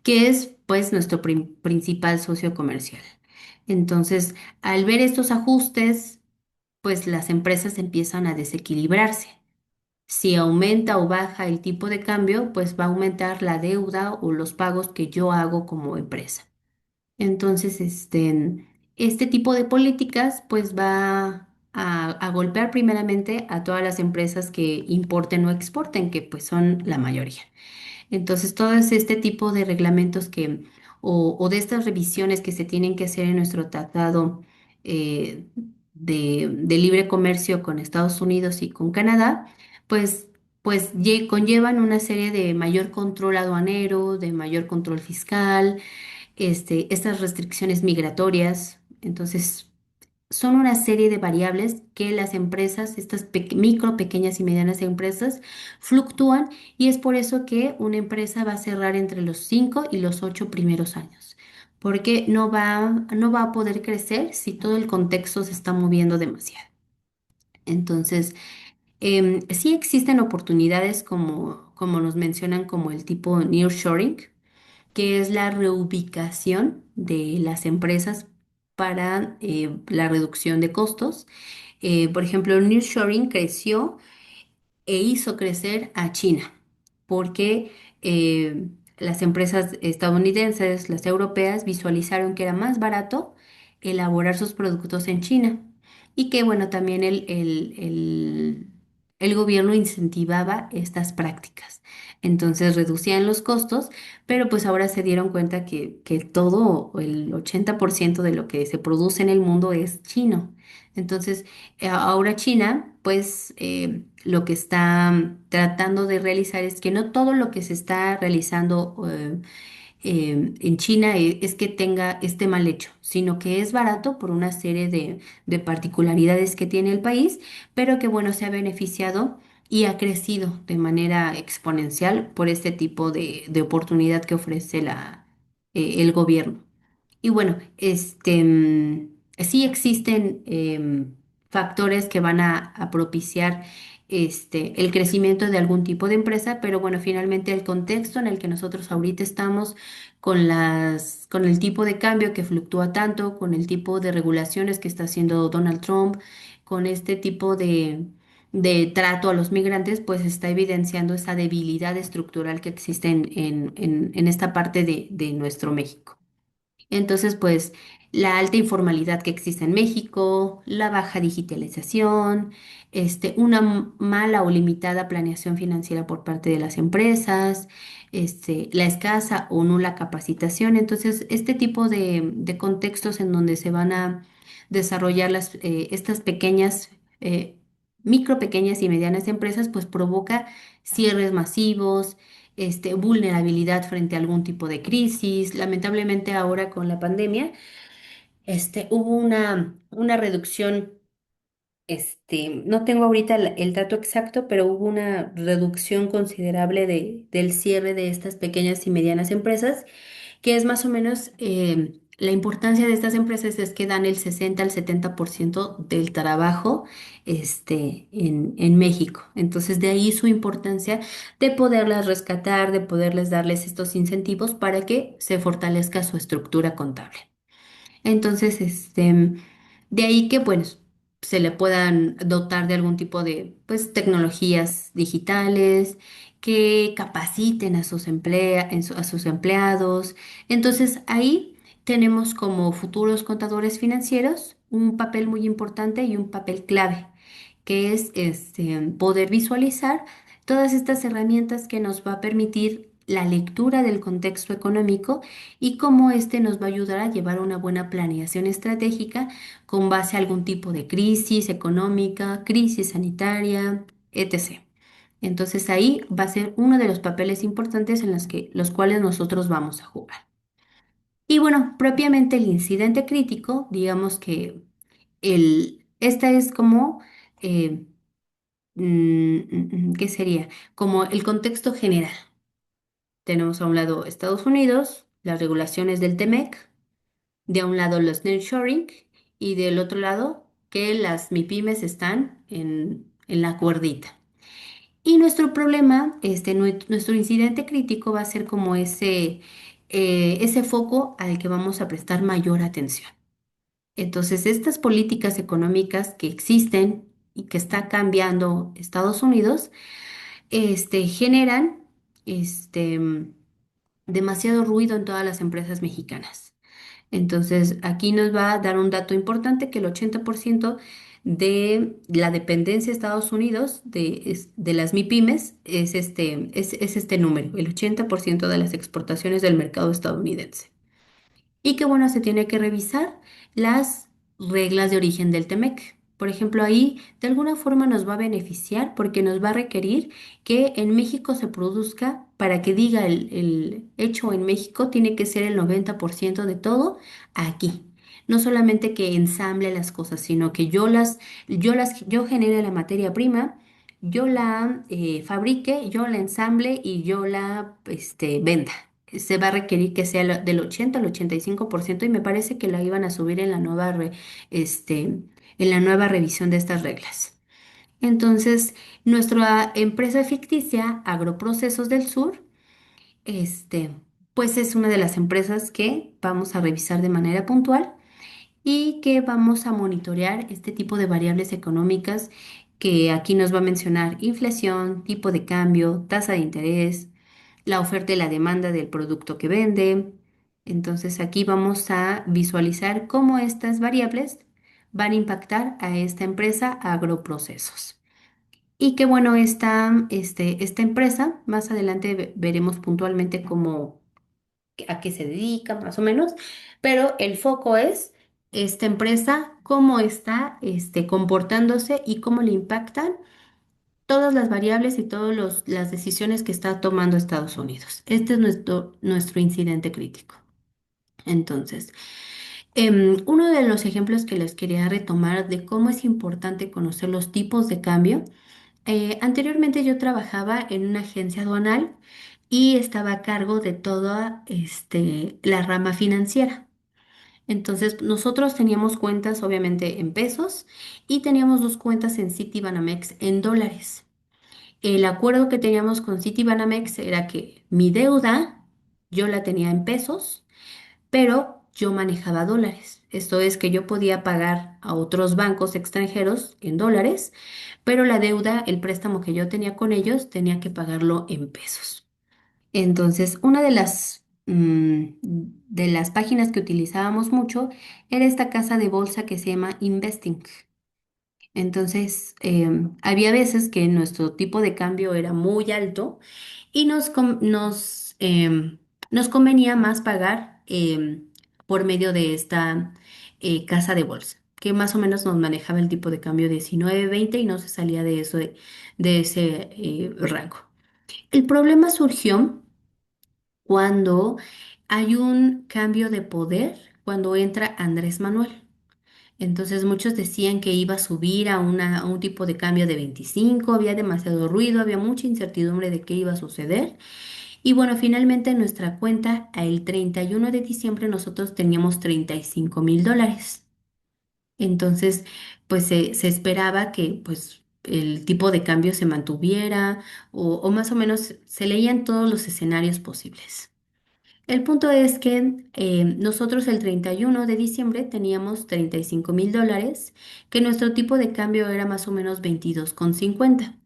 que es pues nuestro principal socio comercial. Entonces, al ver estos ajustes, pues las empresas empiezan a desequilibrarse. Si aumenta o baja el tipo de cambio, pues va a aumentar la deuda o los pagos que yo hago como empresa. Entonces, este tipo de políticas pues va a golpear primeramente a todas las empresas que importen o exporten, que pues son la mayoría. Entonces, todo este tipo de reglamentos o de estas revisiones que se tienen que hacer en nuestro tratado eh, de libre comercio con Estados Unidos y con Canadá, pues, conllevan una serie de mayor control aduanero, de mayor control fiscal, estas restricciones migratorias. Entonces, son una serie de variables que las empresas, estas micro, pequeñas y medianas empresas, fluctúan y es por eso que una empresa va a cerrar entre los 5 y los 8 primeros años, porque no va a poder crecer si todo el contexto se está moviendo demasiado. Entonces, sí existen oportunidades como nos mencionan, como el tipo nearshoring, que es la reubicación de las empresas para la reducción de costos. Por ejemplo, el nearshoring creció e hizo crecer a China, porque las empresas estadounidenses, las europeas, visualizaron que era más barato elaborar sus productos en China y que, bueno, también el gobierno incentivaba estas prácticas. Entonces reducían los costos, pero pues ahora se dieron cuenta que todo, el 80% de lo que se produce en el mundo es chino. Entonces, ahora China, pues lo que está tratando de realizar es que no todo lo que se está realizando en China es que esté mal hecho, sino que es barato por una serie de particularidades que tiene el país, pero que bueno, se ha beneficiado y ha crecido de manera exponencial por este tipo de oportunidad que ofrece el gobierno. Y bueno, sí existen factores que van a propiciar el crecimiento de algún tipo de empresa, pero bueno, finalmente el contexto en el que nosotros ahorita estamos con el tipo de cambio que fluctúa tanto, con el tipo de regulaciones que está haciendo Donald Trump, con este tipo de trato a los migrantes, pues está evidenciando esa debilidad estructural que existe en esta parte de nuestro México. Entonces, pues la alta informalidad que existe en México, la baja digitalización, una mala o limitada planeación financiera por parte de las empresas, la escasa o nula capacitación. Entonces, este tipo de contextos en donde se van a desarrollar estas pequeñas, micro, pequeñas y medianas empresas, pues provoca cierres masivos, vulnerabilidad frente a algún tipo de crisis. Lamentablemente ahora con la pandemia, hubo una reducción, no tengo ahorita el dato exacto, pero hubo una reducción considerable del cierre de estas pequeñas y medianas empresas, que es más o menos, la importancia de estas empresas es que dan el 60 al 70% del trabajo, en México. Entonces, de ahí su importancia de poderlas rescatar, de poderles darles estos incentivos para que se fortalezca su estructura contable. Entonces, de ahí que, bueno, se le puedan dotar de algún tipo de, pues, tecnologías digitales que capaciten a a sus empleados. Entonces, ahí tenemos como futuros contadores financieros un papel muy importante y un papel clave, que es poder visualizar todas estas herramientas que nos va a permitir la lectura del contexto económico y cómo nos va a ayudar a llevar una buena planeación estratégica con base a algún tipo de crisis económica, crisis sanitaria, etc. Entonces ahí va a ser uno de los papeles importantes en los cuales nosotros vamos a jugar. Y bueno, propiamente el incidente crítico, digamos que esta es como, eh, ¿qué sería? Como el contexto general. Tenemos a un lado Estados Unidos, las regulaciones del TEMEC, de un lado los nearshoring y del otro lado que las MIPYMES están en la cuerdita. Y nuestro problema, nuestro incidente crítico va a ser como ese foco al que vamos a prestar mayor atención. Entonces, estas políticas económicas que existen y que está cambiando Estados Unidos, generan este, demasiado ruido en todas las empresas mexicanas. Entonces, aquí nos va a dar un dato importante que el 80% de la dependencia de Estados Unidos de las MIPYMES es este número, el 80% de las exportaciones del mercado estadounidense. Y que bueno, se tiene que revisar las reglas de origen del TEMEC. Por ejemplo, ahí de alguna forma nos va a beneficiar porque nos va a requerir que en México se produzca, para que diga el hecho en México, tiene que ser el 90% de todo aquí. No solamente que ensamble las cosas, sino que yo genere la materia prima, yo la fabrique, yo la ensamble y yo la venda. Se va a requerir que sea del 80 al 85% y me parece que la iban a subir en la este, en la nueva revisión de estas reglas. Entonces, nuestra empresa ficticia, Agroprocesos del Sur, este, pues es una de las empresas que vamos a revisar de manera puntual y que vamos a monitorear este tipo de variables económicas que aquí nos va a mencionar: inflación, tipo de cambio, tasa de interés, la oferta y la demanda del producto que vende. Entonces aquí vamos a visualizar cómo estas variables van a impactar a esta empresa Agroprocesos. Y que bueno, esta empresa, más adelante veremos puntualmente a qué se dedica, más o menos, pero el foco es esta empresa, cómo está comportándose y cómo le impactan todas las variables y todas las decisiones que está tomando Estados Unidos. Este es nuestro incidente crítico. Entonces, uno de los ejemplos que les quería retomar de cómo es importante conocer los tipos de cambio. Anteriormente yo trabajaba en una agencia aduanal y estaba a cargo de toda la rama financiera. Entonces, nosotros teníamos cuentas obviamente en pesos y teníamos dos cuentas en Citibanamex en dólares. El acuerdo que teníamos con Citibanamex era que mi deuda yo la tenía en pesos, pero yo manejaba dólares. Esto es que yo podía pagar a otros bancos extranjeros en dólares, pero la deuda, el préstamo que yo tenía con ellos, tenía que pagarlo en pesos. Entonces, una de las páginas que utilizábamos mucho era esta casa de bolsa que se llama Investing. Entonces, había veces que nuestro tipo de cambio era muy alto y nos convenía más pagar por medio de esta casa de bolsa, que más o menos nos manejaba el tipo de cambio 19-20 y no se salía de eso, de ese rango. El problema surgió cuando hay un cambio de poder, cuando entra Andrés Manuel. Entonces muchos decían que iba a subir a un tipo de cambio de 25, había demasiado ruido, había mucha incertidumbre de qué iba a suceder. Y bueno, finalmente en nuestra cuenta, el 31 de diciembre, nosotros teníamos $35,000. Entonces, pues se esperaba que pues el tipo de cambio se mantuviera o más o menos se leían todos los escenarios posibles. El punto es que nosotros el 31 de diciembre teníamos $35,000, que nuestro tipo de cambio era más o menos 22,50.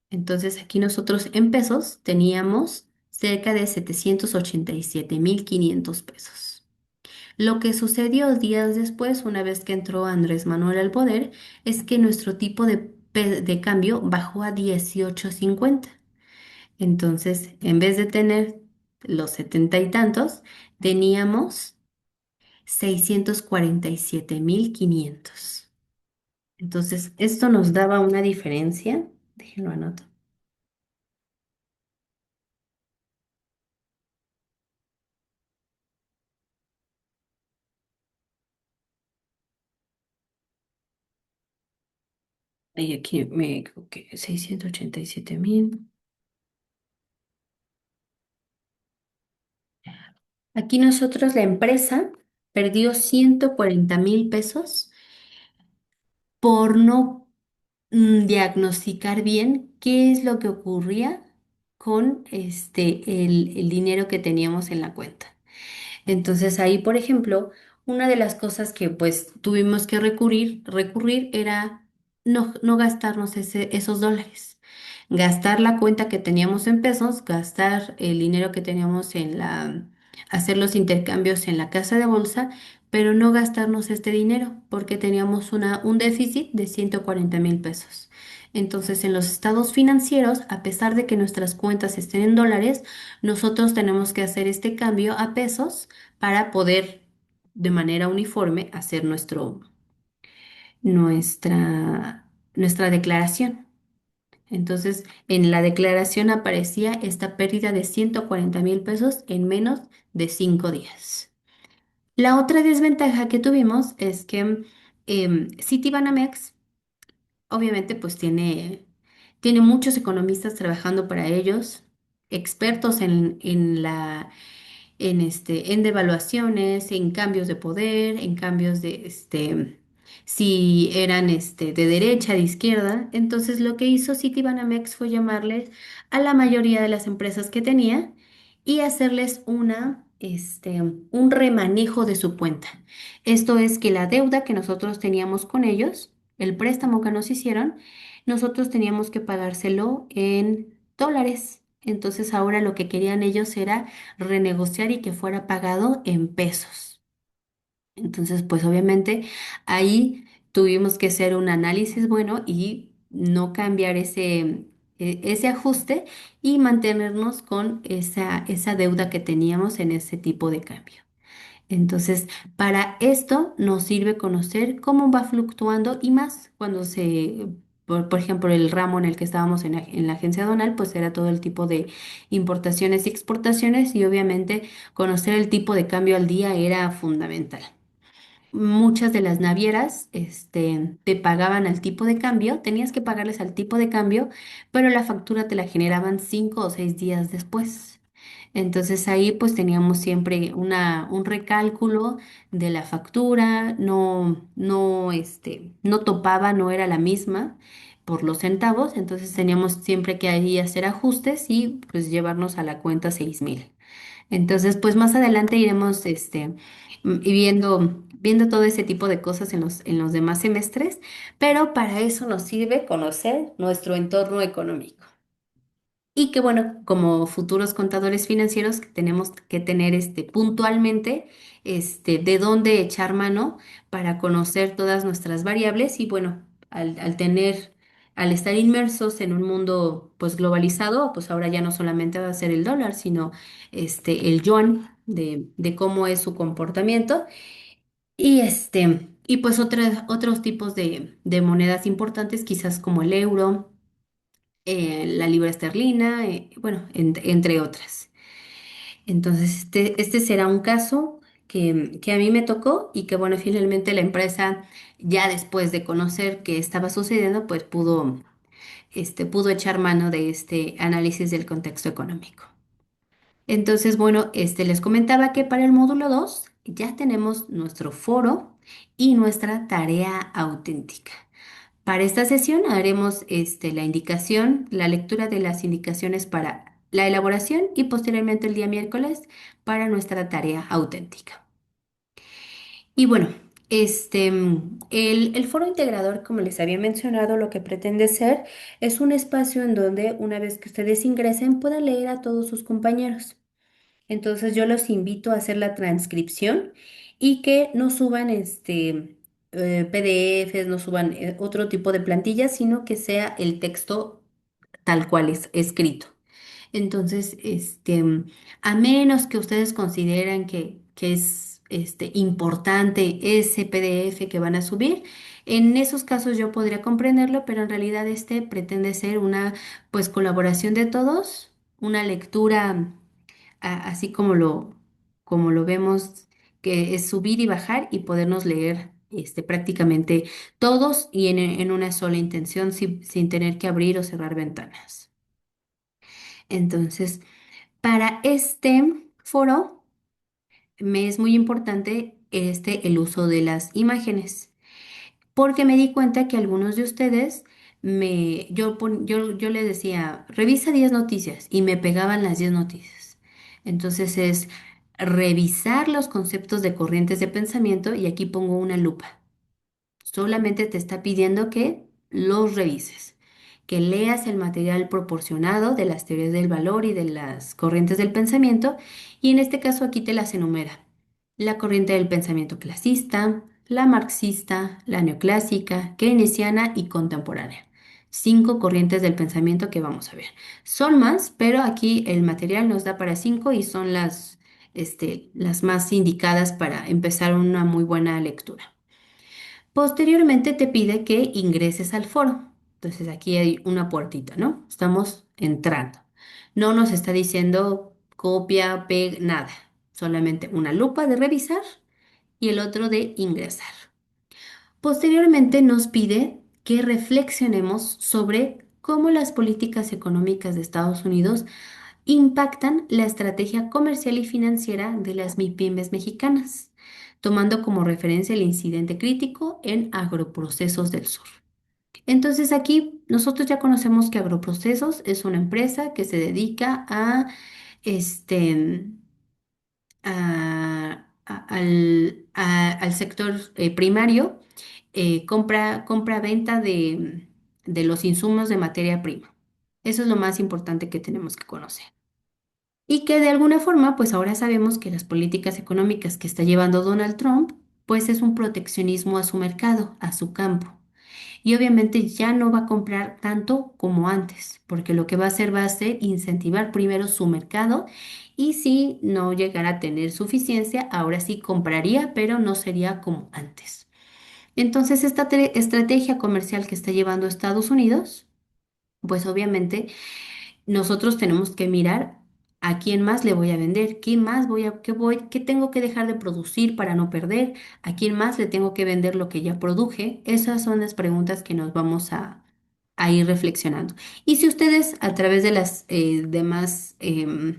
Entonces aquí nosotros en pesos teníamos cerca de 787,500 pesos. Lo que sucedió días después, una vez que entró Andrés Manuel al poder, es que nuestro tipo de cambio bajó a 18,50. Entonces, en vez de tener los setenta y tantos, teníamos 647,500. Entonces, esto nos daba una diferencia. Déjenlo anoto. Y aquí me equivoqué. 687,000. Aquí nosotros, la empresa, perdió 140,000 pesos por no diagnosticar bien qué es lo que ocurría con el dinero que teníamos en la cuenta. Entonces ahí, por ejemplo, una de las cosas que pues tuvimos que recurrir era no gastarnos esos dólares. Gastar la cuenta que teníamos en pesos, gastar el dinero que teníamos hacer los intercambios en la casa de bolsa, pero no gastarnos este dinero porque teníamos un déficit de 140,000 pesos. Entonces, en los estados financieros, a pesar de que nuestras cuentas estén en dólares, nosotros tenemos que hacer este cambio a pesos para poder de manera uniforme hacer nuestra declaración. Entonces, en la declaración aparecía esta pérdida de 140,000 pesos en menos de 5 días. La otra desventaja que tuvimos es que Citibanamex obviamente pues tiene muchos economistas trabajando para ellos, expertos en devaluaciones, en cambios de poder, en cambios si eran de derecha, de izquierda. Entonces lo que hizo Citibanamex fue llamarles a la mayoría de las empresas que tenía y hacerles un remanejo de su cuenta. Esto es que la deuda que nosotros teníamos con ellos, el préstamo que nos hicieron, nosotros teníamos que pagárselo en dólares. Entonces ahora lo que querían ellos era renegociar y que fuera pagado en pesos. Entonces, pues obviamente ahí tuvimos que hacer un análisis bueno y no cambiar ese ajuste y mantenernos con esa deuda que teníamos en ese tipo de cambio. Entonces, para esto nos sirve conocer cómo va fluctuando y más cuando por ejemplo, el ramo en el que estábamos en la agencia aduanal, pues era todo el tipo de importaciones y exportaciones y obviamente conocer el tipo de cambio al día era fundamental. Muchas de las navieras, te pagaban al tipo de cambio, tenías que pagarles al tipo de cambio, pero la factura te la generaban 5 o 6 días después. Entonces ahí pues teníamos siempre un recálculo de la factura, no topaba, no era la misma por los centavos, entonces teníamos siempre que ahí hacer ajustes y pues llevarnos a la cuenta 6,000. Entonces, pues más adelante iremos y viendo todo ese tipo de cosas en los demás semestres, pero para eso nos sirve conocer nuestro entorno económico. Y que bueno, como futuros contadores financieros que tenemos que tener puntualmente de dónde echar mano para conocer todas nuestras variables y bueno, al estar inmersos en un mundo pues globalizado, pues ahora ya no solamente va a ser el dólar, sino el yuan de cómo es su comportamiento y pues otros tipos de monedas importantes, quizás como el euro, la libra esterlina, bueno, entre otras. Entonces, este será un caso que a mí me tocó y que, bueno, finalmente la empresa, ya después de conocer qué estaba sucediendo, pues pudo echar mano de este análisis del contexto económico. Entonces, bueno, les comentaba que para el módulo 2 ya tenemos nuestro foro y nuestra tarea auténtica. Para esta sesión haremos la indicación, la lectura de las indicaciones para la elaboración y posteriormente el día miércoles para nuestra tarea auténtica. Y bueno, el foro integrador, como les había mencionado, lo que pretende ser es un espacio en donde una vez que ustedes ingresen puedan leer a todos sus compañeros. Entonces yo los invito a hacer la transcripción y que no suban PDFs, no suban otro tipo de plantillas, sino que sea el texto tal cual es escrito. Entonces, a menos que ustedes consideren que es importante ese PDF que van a subir, en esos casos yo podría comprenderlo, pero en realidad pretende ser una pues colaboración de todos, una lectura así como lo vemos, que es subir y bajar y podernos leer prácticamente todos y en una sola intención sin tener que abrir o cerrar ventanas. Entonces, para este foro me es muy importante el uso de las imágenes, porque me di cuenta que algunos de ustedes yo le decía, revisa 10 noticias y me pegaban las 10 noticias. Entonces es revisar los conceptos de corrientes de pensamiento y aquí pongo una lupa. Solamente te está pidiendo que los revises, que leas el material proporcionado de las teorías del valor y de las corrientes del pensamiento, y en este caso aquí te las enumera. La corriente del pensamiento clasista, la marxista, la neoclásica, keynesiana y contemporánea. 5 corrientes del pensamiento que vamos a ver. Son más, pero aquí el material nos da para 5 y son las más indicadas para empezar una muy buena lectura. Posteriormente te pide que ingreses al foro. Entonces aquí hay una puertita, ¿no? Estamos entrando. No nos está diciendo copia, pega, nada. Solamente una lupa de revisar y el otro de ingresar. Posteriormente nos pide que reflexionemos sobre cómo las políticas económicas de Estados Unidos impactan la estrategia comercial y financiera de las MIPYMES mexicanas, tomando como referencia el incidente crítico en Agroprocesos del Sur. Entonces aquí nosotros ya conocemos que Agroprocesos es una empresa que se dedica este, al sector primario, compra-venta de los insumos de materia prima. Eso es lo más importante que tenemos que conocer. Y que de alguna forma, pues ahora sabemos que las políticas económicas que está llevando Donald Trump, pues es un proteccionismo a su mercado, a su campo. Y obviamente ya no va a comprar tanto como antes, porque lo que va a hacer va a ser incentivar primero su mercado y si no llegara a tener suficiencia, ahora sí compraría, pero no sería como antes. Entonces, esta estrategia comercial que está llevando Estados Unidos, pues obviamente nosotros tenemos que mirar a quién más le voy a vender, qué tengo que dejar de producir para no perder, a quién más le tengo que vender lo que ya produje. Esas son las preguntas que nos vamos a ir reflexionando. Y si ustedes a través de las demás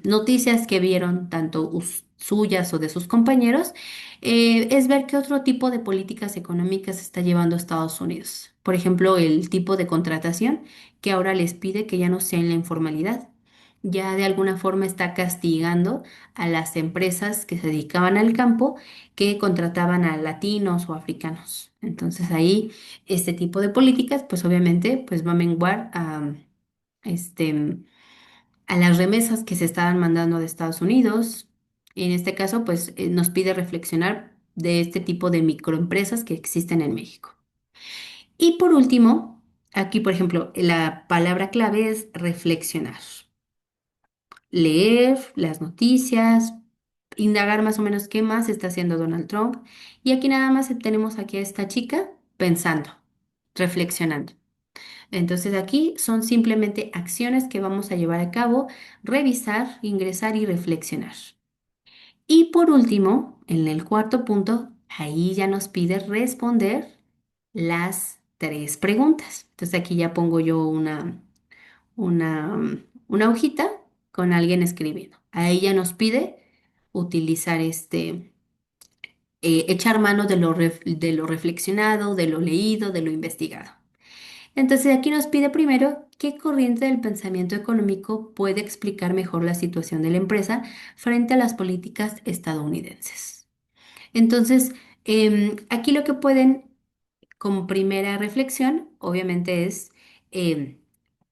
noticias que vieron, tanto suyas o de sus compañeros, es ver qué otro tipo de políticas económicas está llevando Estados Unidos. Por ejemplo, el tipo de contratación que ahora les pide que ya no sea en la informalidad. Ya de alguna forma está castigando a las empresas que se dedicaban al campo que contrataban a latinos o africanos. Entonces ahí este tipo de políticas, pues obviamente, pues va a menguar este, a las remesas que se estaban mandando de Estados Unidos. En este caso, pues nos pide reflexionar de este tipo de microempresas que existen en México. Y por último, aquí, por ejemplo, la palabra clave es reflexionar. Leer las noticias, indagar más o menos qué más está haciendo Donald Trump. Y aquí nada más tenemos aquí a esta chica pensando, reflexionando. Entonces aquí son simplemente acciones que vamos a llevar a cabo, revisar, ingresar y reflexionar. Y por último, en el cuarto punto, ahí ya nos pide responder las 3 preguntas. Entonces aquí ya pongo yo una hojita con alguien escribiendo. Ahí ya nos pide utilizar echar mano de lo reflexionado, de lo leído, de lo investigado. Entonces aquí nos pide primero qué corriente del pensamiento económico puede explicar mejor la situación de la empresa frente a las políticas estadounidenses. Entonces, aquí lo que pueden, como primera reflexión, obviamente es em,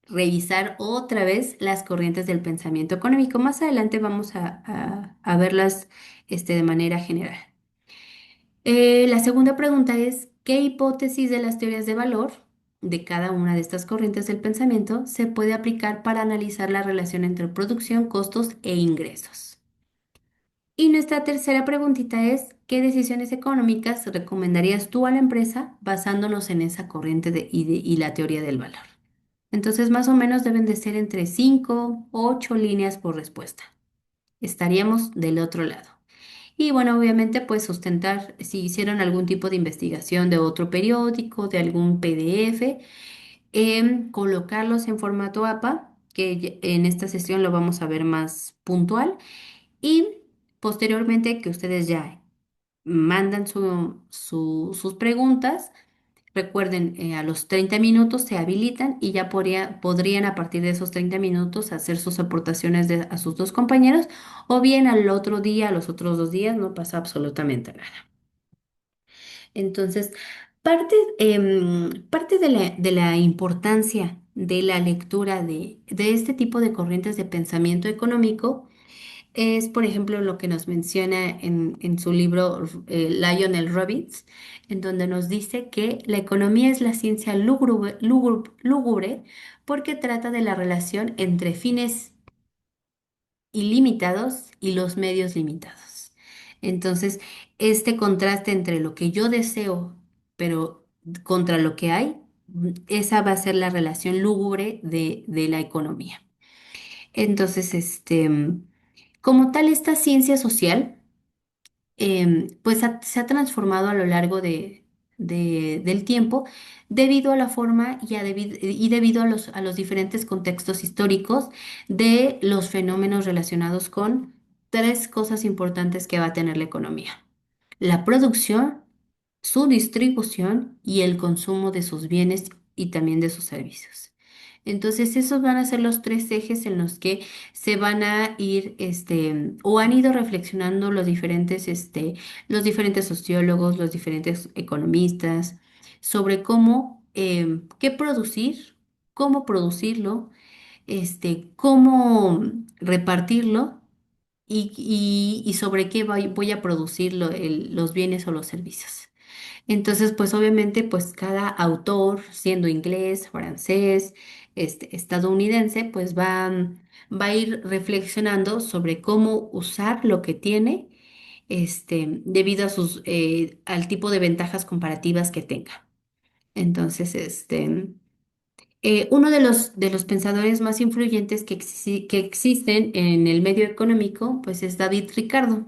revisar otra vez las corrientes del pensamiento económico. Más adelante vamos a verlas de manera general. La segunda pregunta es, ¿qué hipótesis de las teorías de valor de cada una de estas corrientes del pensamiento se puede aplicar para analizar la relación entre producción, costos e ingresos? Y nuestra tercera preguntita es, ¿qué decisiones económicas recomendarías tú a la empresa basándonos en esa corriente y la teoría del valor? Entonces, más o menos deben de ser entre 5, 8 líneas por respuesta. Estaríamos del otro lado. Y bueno, obviamente, pues sustentar si hicieron algún tipo de investigación de otro periódico, de algún PDF, colocarlos en formato APA, que en esta sesión lo vamos a ver más puntual, y posteriormente que ustedes ya mandan sus preguntas, Recuerden, a los 30 minutos se habilitan y ya podrían a partir de esos 30 minutos hacer sus aportaciones a sus dos compañeros o bien al otro día, a los otros 2 días, no pasa absolutamente nada. Entonces, parte de la importancia de la lectura de este tipo de corrientes de pensamiento económico es, por ejemplo, lo que nos menciona en su libro Lionel Robbins, en donde nos dice que la economía es la ciencia lúgubre porque trata de la relación entre fines ilimitados y los medios limitados. Entonces, este contraste entre lo que yo deseo, pero contra lo que hay, esa va a ser la relación lúgubre de la economía. Entonces, como tal, esta ciencia social, pues se ha transformado a lo largo del tiempo debido a la forma y debido a los diferentes contextos históricos de los fenómenos relacionados con tres cosas importantes que va a tener la economía: la producción, su distribución y el consumo de sus bienes y también de sus servicios. Entonces, esos van a ser los tres ejes en los que se van a ir, o han ido reflexionando los diferentes sociólogos, los diferentes economistas, sobre cómo, qué producir, cómo producirlo, cómo repartirlo y sobre qué voy a producir los bienes o los servicios. Entonces, pues obviamente, pues cada autor, siendo inglés, francés, estadounidense, pues va a ir reflexionando sobre cómo usar lo que tiene, debido a al tipo de ventajas comparativas que tenga. Entonces, uno de los pensadores más influyentes que existen en el medio económico, pues es David Ricardo.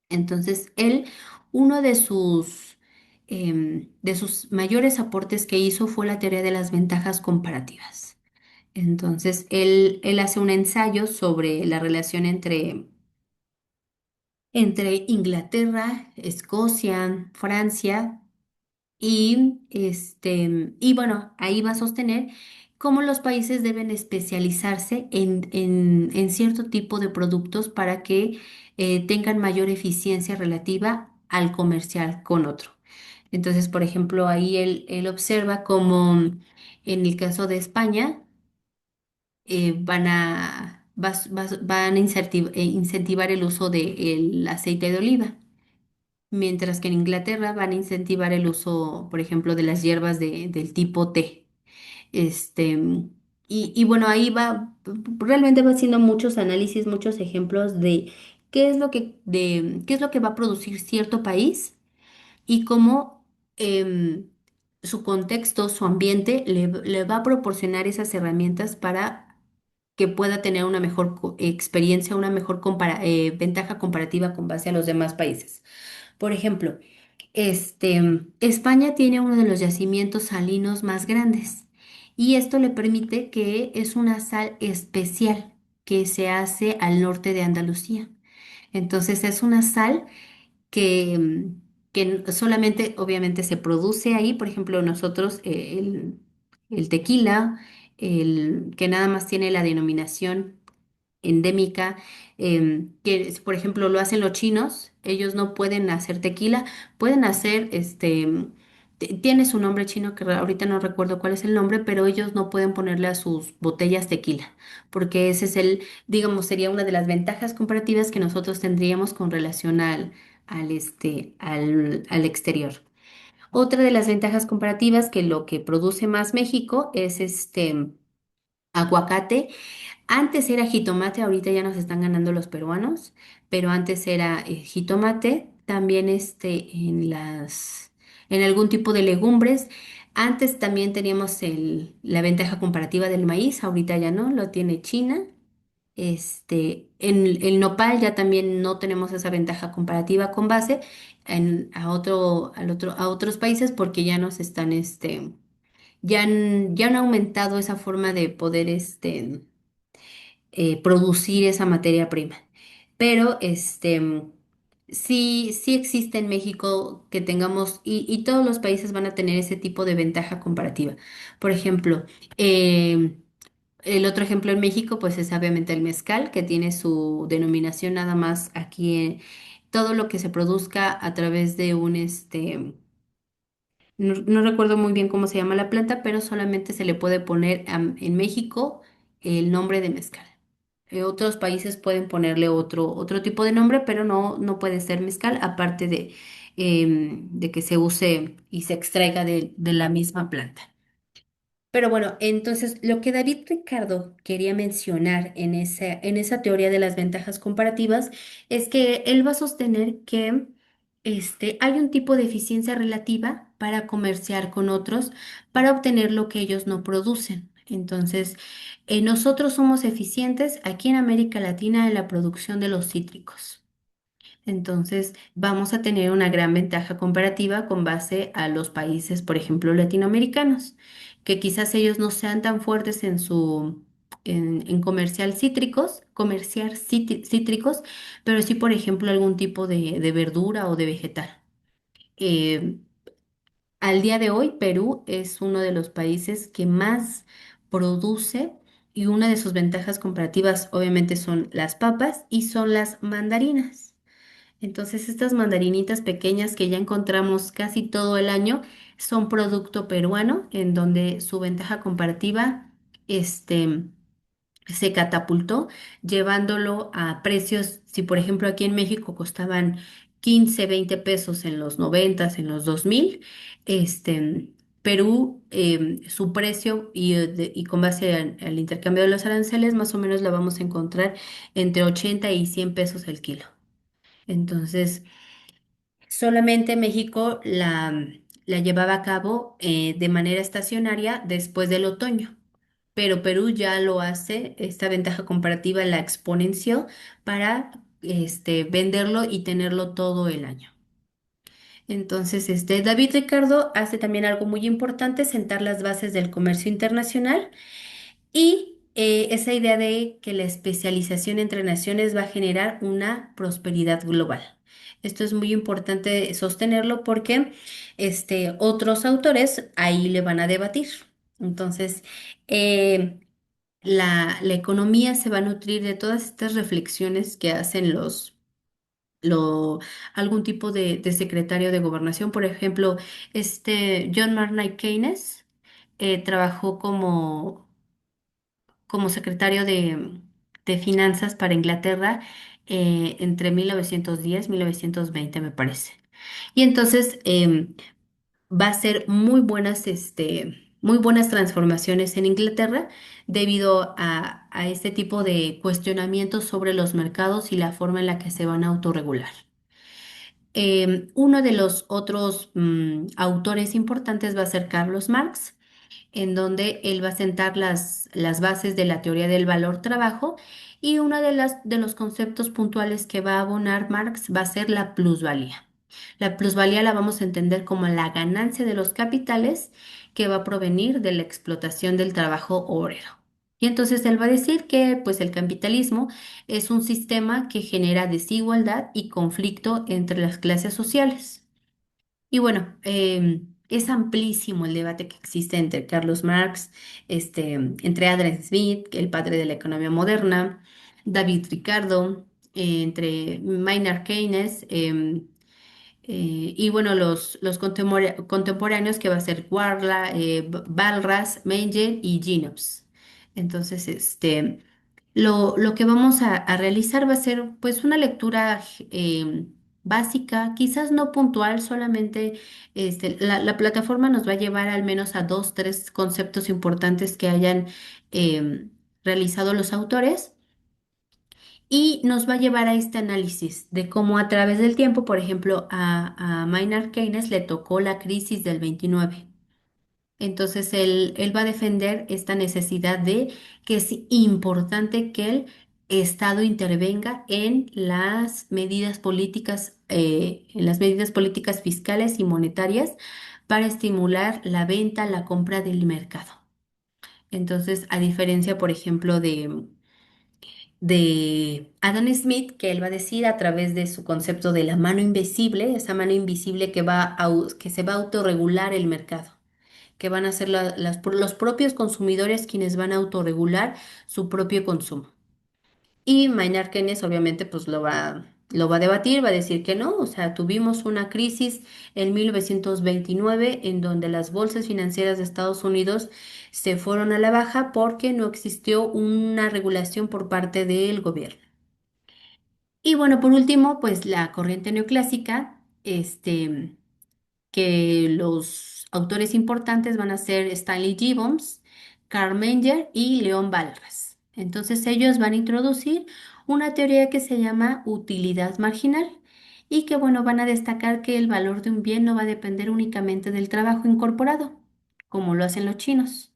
Entonces, él, uno de sus mayores aportes que hizo fue la teoría de las ventajas comparativas. Entonces, él hace un ensayo sobre la relación entre Inglaterra, Escocia, Francia y bueno, ahí va a sostener cómo los países deben especializarse en cierto tipo de productos para que tengan mayor eficiencia relativa al comercial con otro. Entonces, por ejemplo, ahí él observa cómo en el caso de España van a incentivar el uso del aceite de oliva. Mientras que en Inglaterra van a incentivar el uso, por ejemplo, de las hierbas del tipo té. Este, y bueno, ahí realmente va haciendo muchos análisis, muchos ejemplos de qué es lo que va a producir cierto país y cómo su contexto, su ambiente le va a proporcionar esas herramientas para que pueda tener una mejor experiencia, una mejor ventaja comparativa con base a los demás países. Por ejemplo, España tiene uno de los yacimientos salinos más grandes y esto le permite que es una sal especial que se hace al norte de Andalucía. Entonces es una sal que solamente obviamente se produce ahí. Por ejemplo, nosotros el tequila, que nada más tiene la denominación endémica, por ejemplo lo hacen los chinos, ellos no pueden hacer tequila, pueden hacer tiene su nombre chino que ahorita no recuerdo cuál es el nombre, pero ellos no pueden ponerle a sus botellas tequila, porque ese es digamos, sería una de las ventajas comparativas que nosotros tendríamos con relación al exterior. Otra de las ventajas comparativas que lo que produce más México es aguacate. Antes era jitomate, ahorita ya nos están ganando los peruanos, pero antes era jitomate, también en algún tipo de legumbres. Antes también teníamos la ventaja comparativa del maíz, ahorita ya no, lo tiene China. En el nopal ya también no tenemos esa ventaja comparativa con base a otros países porque ya nos están, ya han aumentado esa forma de poder, producir esa materia prima. Pero Sí, sí existe en México que tengamos, y todos los países van a tener ese tipo de ventaja comparativa. Por ejemplo, el otro ejemplo en México, pues es obviamente el mezcal, que tiene su denominación nada más aquí, todo lo que se produzca a través de no recuerdo muy bien cómo se llama la planta, pero solamente se le puede poner en México el nombre de mezcal. Otros países pueden ponerle otro tipo de nombre, pero no puede ser mezcal, aparte de que se use y se extraiga de la misma planta. Pero bueno, entonces lo que David Ricardo quería mencionar en esa teoría de las ventajas comparativas es que él va a sostener que hay un tipo de eficiencia relativa para comerciar con otros para obtener lo que ellos no producen. Entonces, nosotros somos eficientes aquí en América Latina en la producción de los cítricos. Entonces, vamos a tener una gran ventaja comparativa con base a los países, por ejemplo, latinoamericanos, que quizás ellos no sean tan fuertes en comerciar cítricos, pero sí, por ejemplo, algún tipo de verdura o de vegetal. Eh, Al día de hoy, Perú es uno de los países que más produce y una de sus ventajas comparativas, obviamente, son las papas y son las mandarinas. Entonces, estas mandarinitas pequeñas que ya encontramos casi todo el año son producto peruano, en donde su ventaja comparativa, se catapultó, llevándolo a precios, si por ejemplo aquí en México costaban 15 20 pesos en los 90, en los 2000, Perú, su precio y con base al intercambio de los aranceles, más o menos la vamos a encontrar entre 80 y 100 pesos el kilo. Entonces, solamente México la llevaba a cabo de manera estacionaria después del otoño, pero Perú ya lo hace, esta ventaja comparativa la exponenció para venderlo y tenerlo todo el año. Entonces, David Ricardo hace también algo muy importante, sentar las bases del comercio internacional y esa idea de que la especialización entre naciones va a generar una prosperidad global. Esto es muy importante sostenerlo porque otros autores ahí le van a debatir. Entonces, eh, la economía se va a nutrir de todas estas reflexiones que hacen lo, algún tipo de secretario de gobernación. Por ejemplo, John Maynard Keynes trabajó como secretario de Finanzas para Inglaterra entre 1910 y 1920, me parece. Y entonces va a ser muy buenas transformaciones en Inglaterra debido a este tipo de cuestionamientos sobre los mercados y la forma en la que se van a autorregular. Uno de los otros autores importantes va a ser Carlos Marx, en donde él va a sentar las bases de la teoría del valor trabajo y uno de los conceptos puntuales que va a abonar Marx va a ser la plusvalía. La plusvalía la vamos a entender como la ganancia de los capitales que va a provenir de la explotación del trabajo obrero. Y entonces él va a decir que pues el capitalismo es un sistema que genera desigualdad y conflicto entre las clases sociales. Y bueno, es amplísimo el debate que existe entre Carlos Marx, entre Adam Smith, el padre de la economía moderna, David Ricardo, entre Maynard Keynes, y bueno, los contemporáneos que va a ser Balras, Menger y Jenox. Entonces, lo que vamos a realizar va a ser pues una lectura básica, quizás no puntual, solamente la plataforma nos va a llevar al menos a dos, tres conceptos importantes que hayan realizado los autores y nos va a llevar a este análisis de cómo a través del tiempo, por ejemplo, a Maynard Keynes le tocó la crisis del 29. Entonces, él va a defender esta necesidad de que es importante que el Estado intervenga en las medidas políticas fiscales y monetarias para estimular la venta, la compra del mercado. Entonces, a diferencia, por ejemplo, de Adam Smith, que él va a decir a través de su concepto de la mano invisible, esa mano invisible que se va a autorregular el mercado, que van a ser los propios consumidores quienes van a autorregular su propio consumo. Y Maynard Keynes obviamente pues lo va a debatir, va a decir que no, o sea, tuvimos una crisis en 1929 en donde las bolsas financieras de Estados Unidos se fueron a la baja porque no existió una regulación por parte del gobierno. Y bueno, por último, pues la corriente neoclásica, que los autores importantes van a ser Stanley Gibbons, Carl Menger y León Balras. Entonces ellos van a introducir una teoría que se llama utilidad marginal y que bueno, van a destacar que el valor de un bien no va a depender únicamente del trabajo incorporado, como lo hacen los chinos,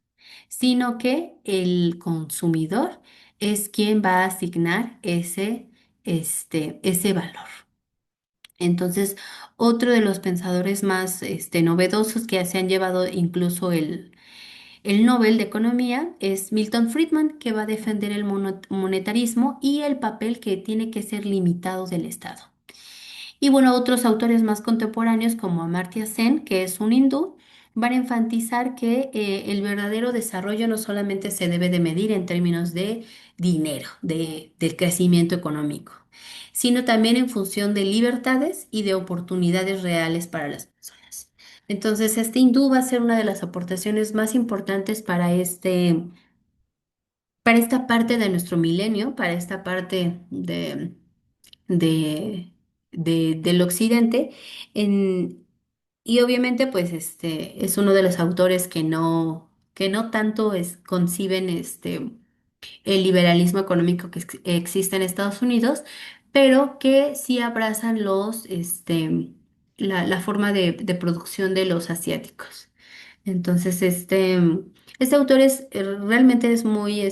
sino que el consumidor es quien va a asignar ese valor. Entonces, otro de los pensadores más novedosos que se han llevado incluso el Nobel de Economía es Milton Friedman, que va a defender el monetarismo y el papel que tiene que ser limitado del Estado. Y bueno, otros autores más contemporáneos como Amartya Sen, que es un hindú, van a enfatizar que el verdadero desarrollo no solamente se debe de medir en términos de dinero, del crecimiento económico, sino también en función de libertades y de oportunidades reales para las personas. Entonces, este hindú va a ser una de las aportaciones más importantes para esta parte de nuestro milenio, para esta parte de, del occidente. En- y obviamente, pues, es uno de los autores que no tanto conciben el liberalismo económico que existe en Estados Unidos, pero que sí abrazan la forma de producción de los asiáticos. Entonces, este autor realmente es muy,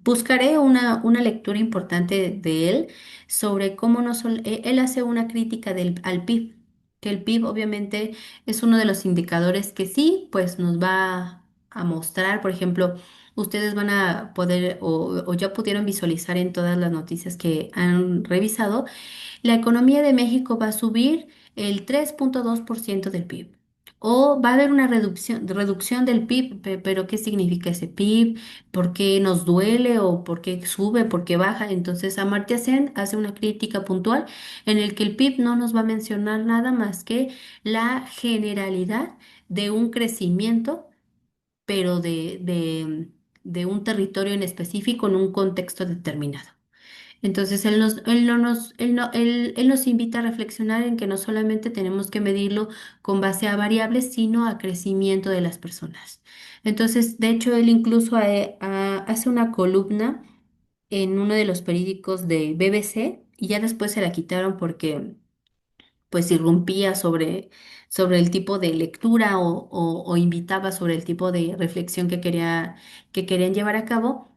buscaré una lectura importante de él sobre cómo no él hace una crítica al PIB, que el PIB obviamente es uno de los indicadores que sí, pues nos va a mostrar, por ejemplo, ustedes van a poder o ya pudieron visualizar en todas las noticias que han revisado, la economía de México va a subir el 3,2% del PIB. O va a haber una reducción del PIB, pero ¿qué significa ese PIB? ¿Por qué nos duele o por qué sube, por qué baja? Entonces, Amartya Sen hace una crítica puntual en el que el PIB no nos va a mencionar nada más que la generalidad de un crecimiento, pero de un territorio en específico en un contexto determinado. Entonces, él no nos, él nos invita a reflexionar en que no solamente tenemos que medirlo con base a variables, sino a crecimiento de las personas. Entonces, de hecho, él incluso hace una columna en uno de los periódicos de BBC y ya después se la quitaron porque pues irrumpía sobre el tipo de lectura o invitaba sobre el tipo de reflexión que querían llevar a cabo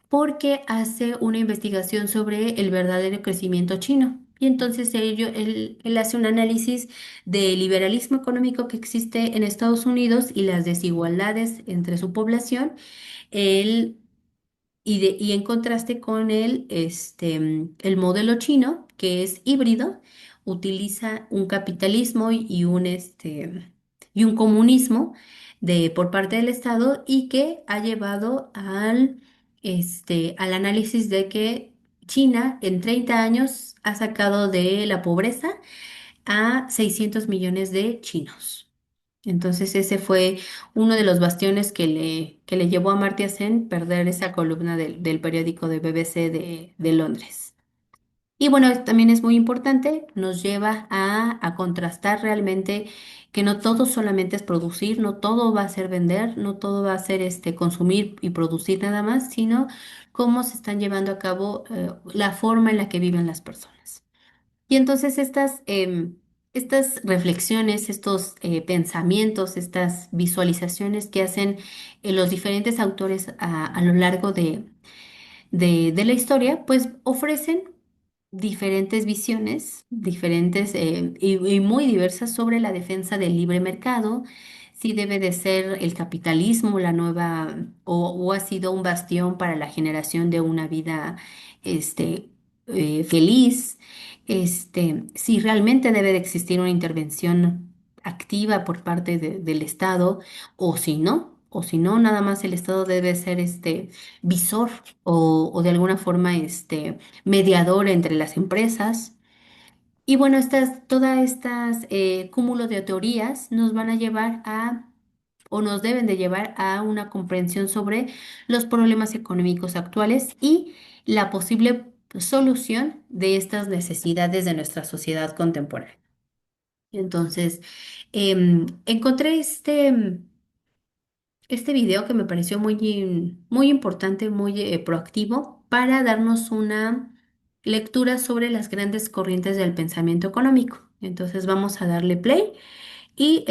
porque hace una investigación sobre el verdadero crecimiento chino. Y entonces él hace un análisis del liberalismo económico que existe en Estados Unidos y las desigualdades entre su población. Él y en contraste con el modelo chino, que es híbrido, utiliza un capitalismo y un comunismo por parte del Estado y que ha llevado al análisis de que China en 30 años ha sacado de la pobreza a 600 millones de chinos. Entonces ese fue uno de los bastiones que le llevó a Amartya Sen perder esa columna del periódico de BBC de Londres. Y bueno, también es muy importante, nos lleva a contrastar realmente que no todo solamente es producir, no todo va a ser vender, no todo va a ser consumir y producir nada más, sino cómo se están llevando a cabo la forma en la que viven las personas. Y entonces estas reflexiones, estos pensamientos, estas visualizaciones que hacen los diferentes autores a lo largo de la historia, pues ofrecen diferentes visiones, diferentes y muy diversas sobre la defensa del libre mercado, si debe de ser el capitalismo la nueva o ha sido un bastión para la generación de una vida este, feliz, si realmente debe de existir una intervención activa por parte del Estado o si no, nada más el Estado debe ser visor o de alguna forma mediador entre las empresas. Y bueno, todas estas cúmulo de teorías nos van a llevar o nos deben de llevar a una comprensión sobre los problemas económicos actuales y la posible solución de estas necesidades de nuestra sociedad contemporánea. Entonces, encontré este video que me pareció muy importante, muy proactivo para darnos una lectura sobre las grandes corrientes del pensamiento económico. Entonces vamos a darle play y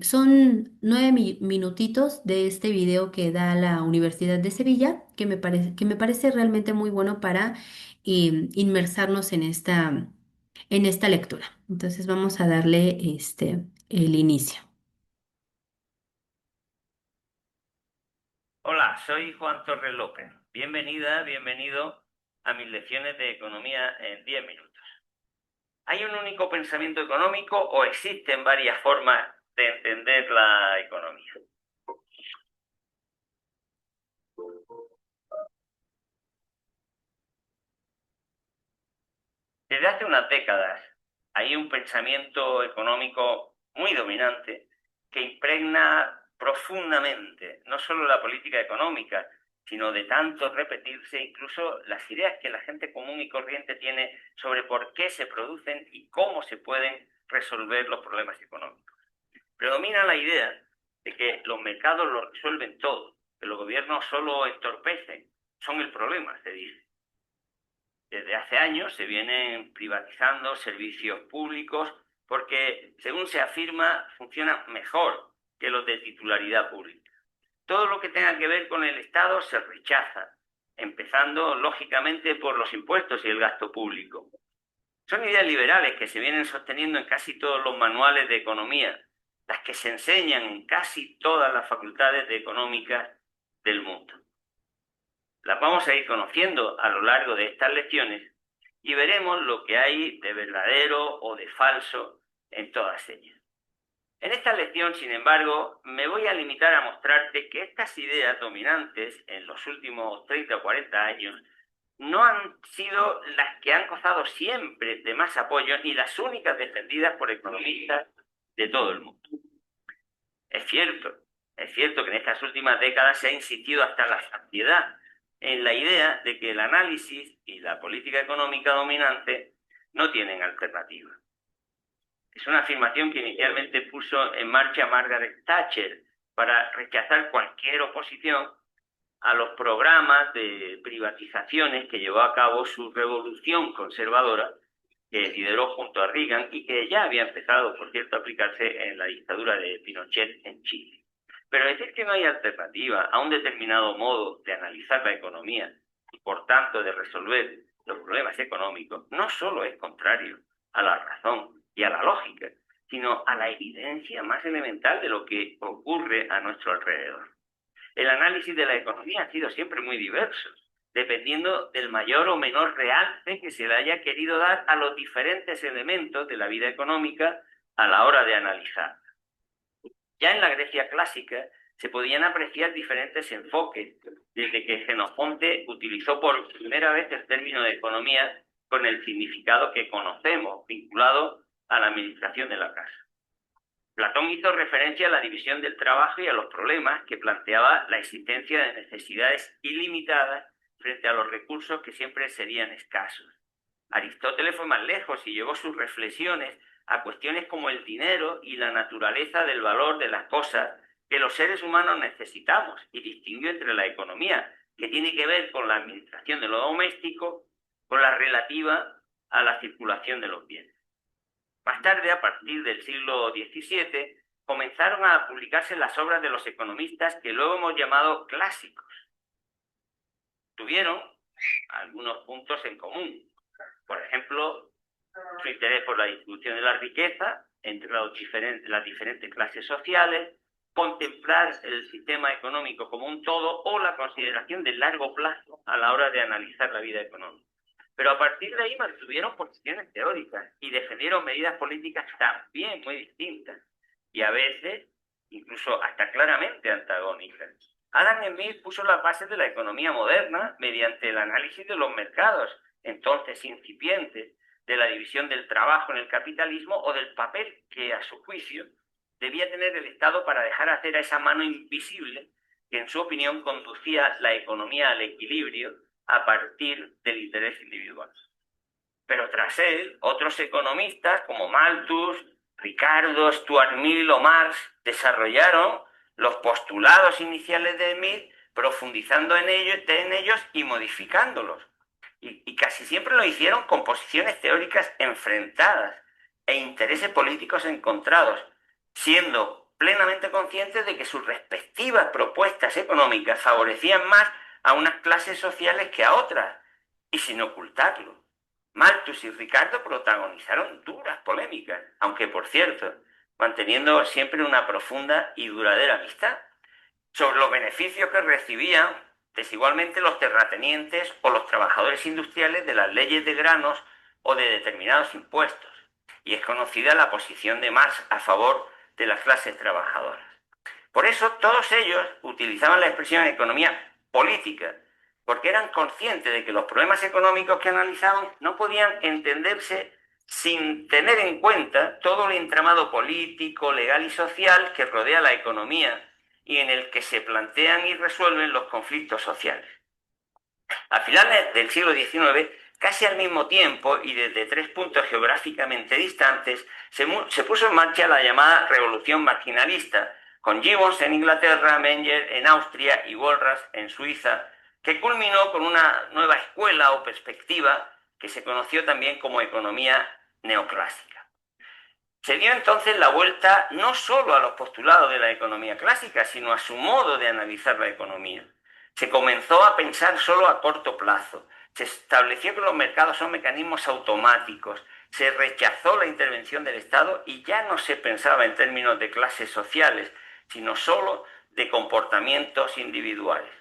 son 9 minutitos de este video que da la Universidad de Sevilla, que me parece realmente muy bueno para inmersarnos en esta lectura. Entonces vamos a darle el inicio. Hola, soy Juan Torres López. Bienvenida, bienvenido a mis lecciones de economía en 10 minutos. ¿Hay un único pensamiento económico o existen varias formas de entender la economía? Desde hace unas décadas hay un pensamiento económico muy dominante que impregna profundamente no solo la política económica, sino de tanto repetirse, incluso las ideas que la gente común y corriente tiene sobre por qué se producen y cómo se pueden resolver los problemas económicos. Predomina la idea de que los mercados lo resuelven todo, que los gobiernos solo entorpecen, son el problema, se dice. Desde hace años se vienen privatizando servicios públicos porque, según se afirma, funcionan mejor que los de titularidad pública. Todo lo que tenga que ver con el Estado se rechaza, empezando, lógicamente, por los impuestos y el gasto público. Son ideas liberales que se vienen sosteniendo en casi todos los manuales de economía, las que se enseñan en casi todas las facultades de económicas del mundo. Las vamos a ir conociendo a lo largo de estas lecciones y veremos lo que hay de verdadero o de falso en todas ellas. En esta lección, sin embargo, me voy a limitar a mostrarte que estas ideas dominantes en los últimos 30 o 40 años no han sido las que han gozado siempre de más apoyo ni las únicas defendidas por economistas de todo el mundo. Es cierto que en estas últimas décadas se ha insistido hasta la saciedad en la idea de que el análisis y la política económica dominante no tienen alternativa. Es una afirmación que inicialmente puso en marcha Margaret Thatcher para rechazar cualquier oposición a los programas de privatizaciones que llevó a cabo su revolución conservadora, que lideró junto a Reagan y que ya había empezado, por cierto, a aplicarse en la dictadura de Pinochet en Chile. Pero decir que no hay alternativa a un determinado modo de analizar la economía y, por tanto, de resolver los problemas económicos, no solo es contrario a la razón y a la lógica, sino a la evidencia más elemental de lo que ocurre a nuestro alrededor. El análisis de la economía ha sido siempre muy diverso, dependiendo del mayor o menor realce que se le haya querido dar a los diferentes elementos de la vida económica a la hora de analizar. Ya en la Grecia clásica se podían apreciar diferentes enfoques, desde que Xenofonte utilizó por primera vez el término de economía con el significado que conocemos, vinculado a la administración de la casa. Platón hizo referencia a la división del trabajo y a los problemas que planteaba la existencia de necesidades ilimitadas frente a los recursos que siempre serían escasos. Aristóteles fue más lejos y llevó sus reflexiones a cuestiones como el dinero y la naturaleza del valor de las cosas que los seres humanos necesitamos, y distinguió entre la economía, que tiene que ver con la administración de lo doméstico, con la relativa a la circulación de los bienes. Más tarde, a partir del siglo XVII, comenzaron a publicarse las obras de los economistas que luego hemos llamado clásicos. Tuvieron algunos puntos en común. Por ejemplo, su interés por la distribución de la riqueza entre las diferentes clases sociales, contemplar el sistema económico como un todo o la consideración de largo plazo a la hora de analizar la vida económica. Pero a partir de ahí mantuvieron posiciones teóricas y defendieron medidas políticas también muy distintas y a veces incluso hasta claramente antagónicas. Adam Smith puso las bases de la economía moderna mediante el análisis de los mercados, entonces incipientes, de la división del trabajo en el capitalismo o del papel que, a su juicio, debía tener el Estado para dejar hacer a esa mano invisible que, en su opinión, conducía la economía al equilibrio a partir del interés individual. Pero tras él, otros economistas como Malthus, Ricardo, Stuart Mill o Marx desarrollaron los postulados iniciales de Smith, profundizando en ellos y modificándolos. Y casi siempre lo hicieron con posiciones teóricas enfrentadas e intereses políticos encontrados, siendo plenamente conscientes de que sus respectivas propuestas económicas favorecían más a unas clases sociales que a otras, y sin ocultarlo. Malthus y Ricardo protagonizaron duras polémicas, aunque por cierto, manteniendo siempre una profunda y duradera amistad, sobre los beneficios que recibían desigualmente los terratenientes o los trabajadores industriales de las leyes de granos o de determinados impuestos. Y es conocida la posición de Marx a favor de las clases trabajadoras. Por eso todos ellos utilizaban la expresión economía política, porque eran conscientes de que los problemas económicos que analizaban no podían entenderse sin tener en cuenta todo el entramado político, legal y social que rodea la economía y en el que se plantean y resuelven los conflictos sociales. A finales del siglo XIX, casi al mismo tiempo y desde 3 puntos geográficamente distantes, se puso en marcha la llamada Revolución Marginalista, con Gibbons en Inglaterra, Menger en Austria y Walras en Suiza, que culminó con una nueva escuela o perspectiva que se conoció también como economía neoclásica. Se dio entonces la vuelta no solo a los postulados de la economía clásica, sino a su modo de analizar la economía. Se comenzó a pensar solo a corto plazo. Se estableció que los mercados son mecanismos automáticos. Se rechazó la intervención del Estado y ya no se pensaba en términos de clases sociales, sino solo de comportamientos individuales.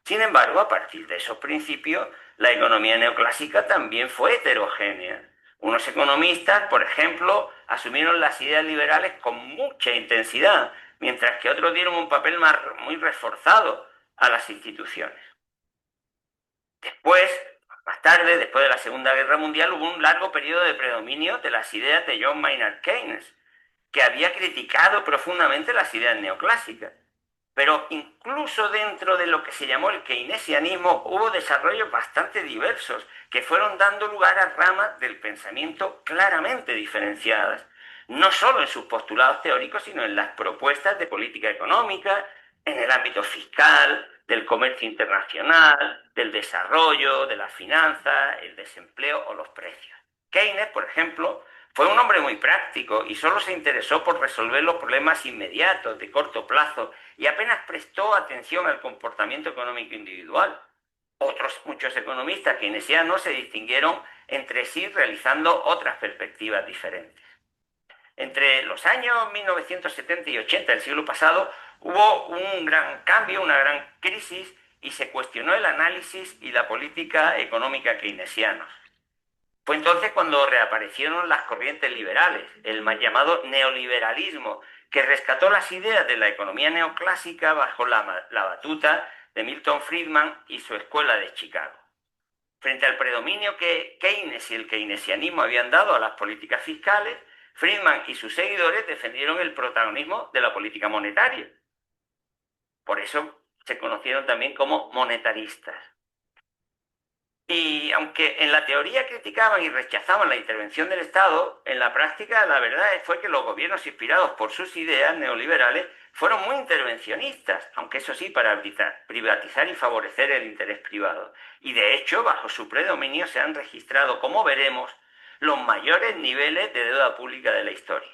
Sin embargo, a partir de esos principios, la economía neoclásica también fue heterogénea. Unos economistas, por ejemplo, asumieron las ideas liberales con mucha intensidad, mientras que otros dieron un papel muy reforzado a las instituciones. Más tarde, después de la Segunda Guerra Mundial, hubo un largo periodo de predominio de las ideas de John Maynard Keynes, que había criticado profundamente las ideas neoclásicas. Pero incluso dentro de lo que se llamó el keynesianismo hubo desarrollos bastante diversos que fueron dando lugar a ramas del pensamiento claramente diferenciadas, no solo en sus postulados teóricos, sino en las propuestas de política económica, en el ámbito fiscal, del comercio internacional, del desarrollo, de las finanzas, el desempleo o los precios. Keynes, por ejemplo, fue un hombre muy práctico y solo se interesó por resolver los problemas inmediatos, de corto plazo, y apenas prestó atención al comportamiento económico individual. Otros muchos economistas keynesianos se distinguieron entre sí realizando otras perspectivas diferentes. Entre los años 1970 y 80 del siglo pasado hubo un gran cambio, una gran crisis, y se cuestionó el análisis y la política económica keynesianos. Fue entonces cuando reaparecieron las corrientes liberales, el mal llamado neoliberalismo, que rescató las ideas de la economía neoclásica bajo la batuta de Milton Friedman y su escuela de Chicago. Frente al predominio que Keynes y el keynesianismo habían dado a las políticas fiscales, Friedman y sus seguidores defendieron el protagonismo de la política monetaria. Por eso se conocieron también como monetaristas. Y aunque en la teoría criticaban y rechazaban la intervención del Estado, en la práctica la verdad fue que los gobiernos inspirados por sus ideas neoliberales fueron muy intervencionistas, aunque eso sí para privatizar y favorecer el interés privado. Y de hecho, bajo su predominio se han registrado, como veremos, los mayores niveles de deuda pública de la historia.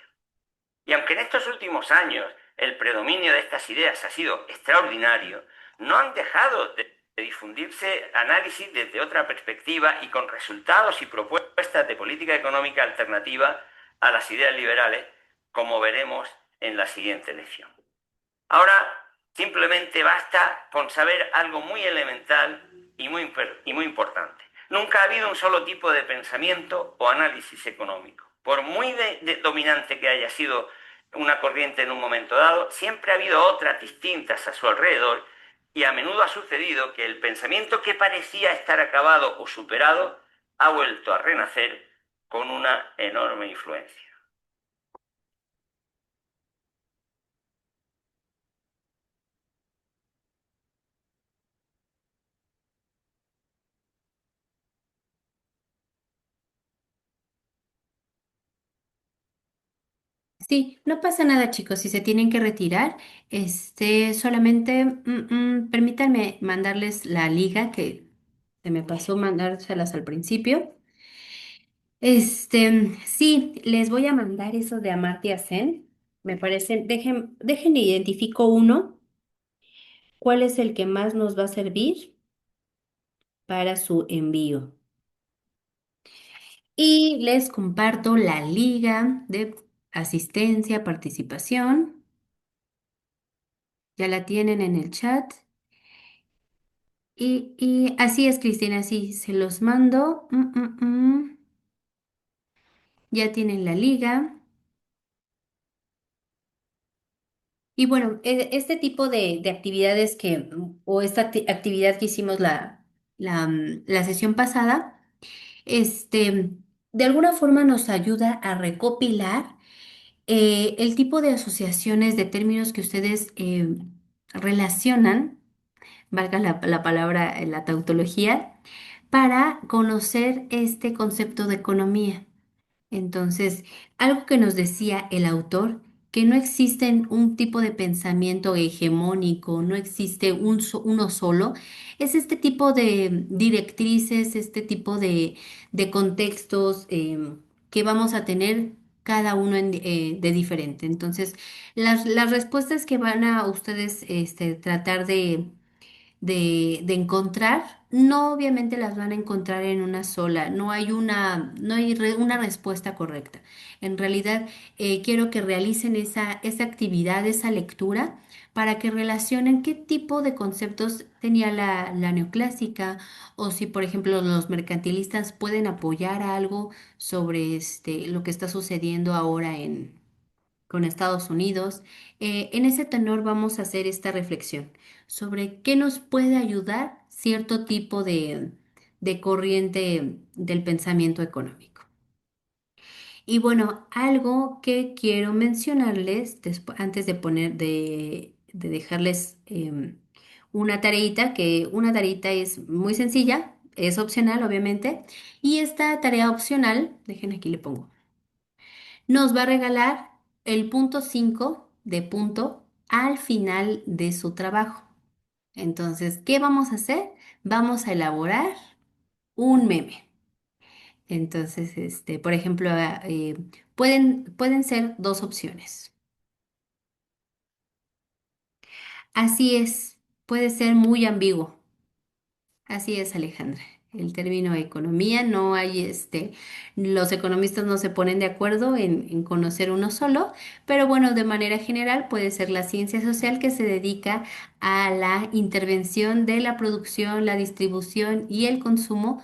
Y aunque en estos últimos años el predominio de estas ideas ha sido extraordinario, no han dejado de difundirse análisis desde otra perspectiva y con resultados y propuestas de política económica alternativa a las ideas liberales, como veremos en la siguiente lección. Ahora simplemente basta con saber algo muy elemental y muy importante. Nunca ha habido un solo tipo de pensamiento o análisis económico. Por muy dominante que haya sido una corriente en un momento dado, siempre ha habido otras distintas a su alrededor y a menudo ha sucedido que el pensamiento que parecía estar acabado o superado ha vuelto a renacer con una enorme influencia. Sí, no pasa nada, chicos. Si se tienen que retirar, solamente permítanme mandarles la liga que se me pasó mandárselas al principio. Sí, les voy a mandar eso de Amartya Sen. Me parece, dejen identifico uno, cuál es el que más nos va a servir para su envío. Y les comparto la liga de asistencia, participación. Ya la tienen en el chat. Y así es, Cristina, sí, se los mando. Ya tienen la liga. Y bueno, este tipo de actividades o esta actividad que hicimos la sesión pasada, este, de alguna forma nos ayuda a recopilar el tipo de asociaciones de términos que ustedes relacionan, valga la palabra, la tautología, para conocer este concepto de economía. Entonces, algo que nos decía el autor, que no existe un tipo de pensamiento hegemónico, no existe uno solo, es este tipo de directrices, este tipo de contextos que vamos a tener cada uno de diferente. Entonces, las respuestas que van a ustedes tratar de encontrar, no obviamente las van a encontrar en una sola, no hay una respuesta correcta. En realidad, quiero que realicen esa actividad, esa lectura, para que relacionen qué tipo de conceptos tenía la neoclásica, o si, por ejemplo, los mercantilistas pueden apoyar algo sobre lo que está sucediendo ahora con Estados Unidos. En ese tenor vamos a hacer esta reflexión sobre qué nos puede ayudar cierto tipo de corriente del pensamiento económico. Y bueno, algo que quiero mencionarles antes de dejarles una tareita, que una tareita es muy sencilla, es opcional, obviamente, y esta tarea opcional, dejen aquí le pongo, nos va a regalar el punto 5 de punto al final de su trabajo. Entonces, ¿qué vamos a hacer? Vamos a elaborar un meme. Entonces, por ejemplo, pueden ser dos opciones. Así es, puede ser muy ambiguo. Así es, Alejandra. El término economía no hay, los economistas no se ponen de acuerdo en conocer uno solo, pero bueno, de manera general puede ser la ciencia social que se dedica a la intervención de la producción, la distribución y el consumo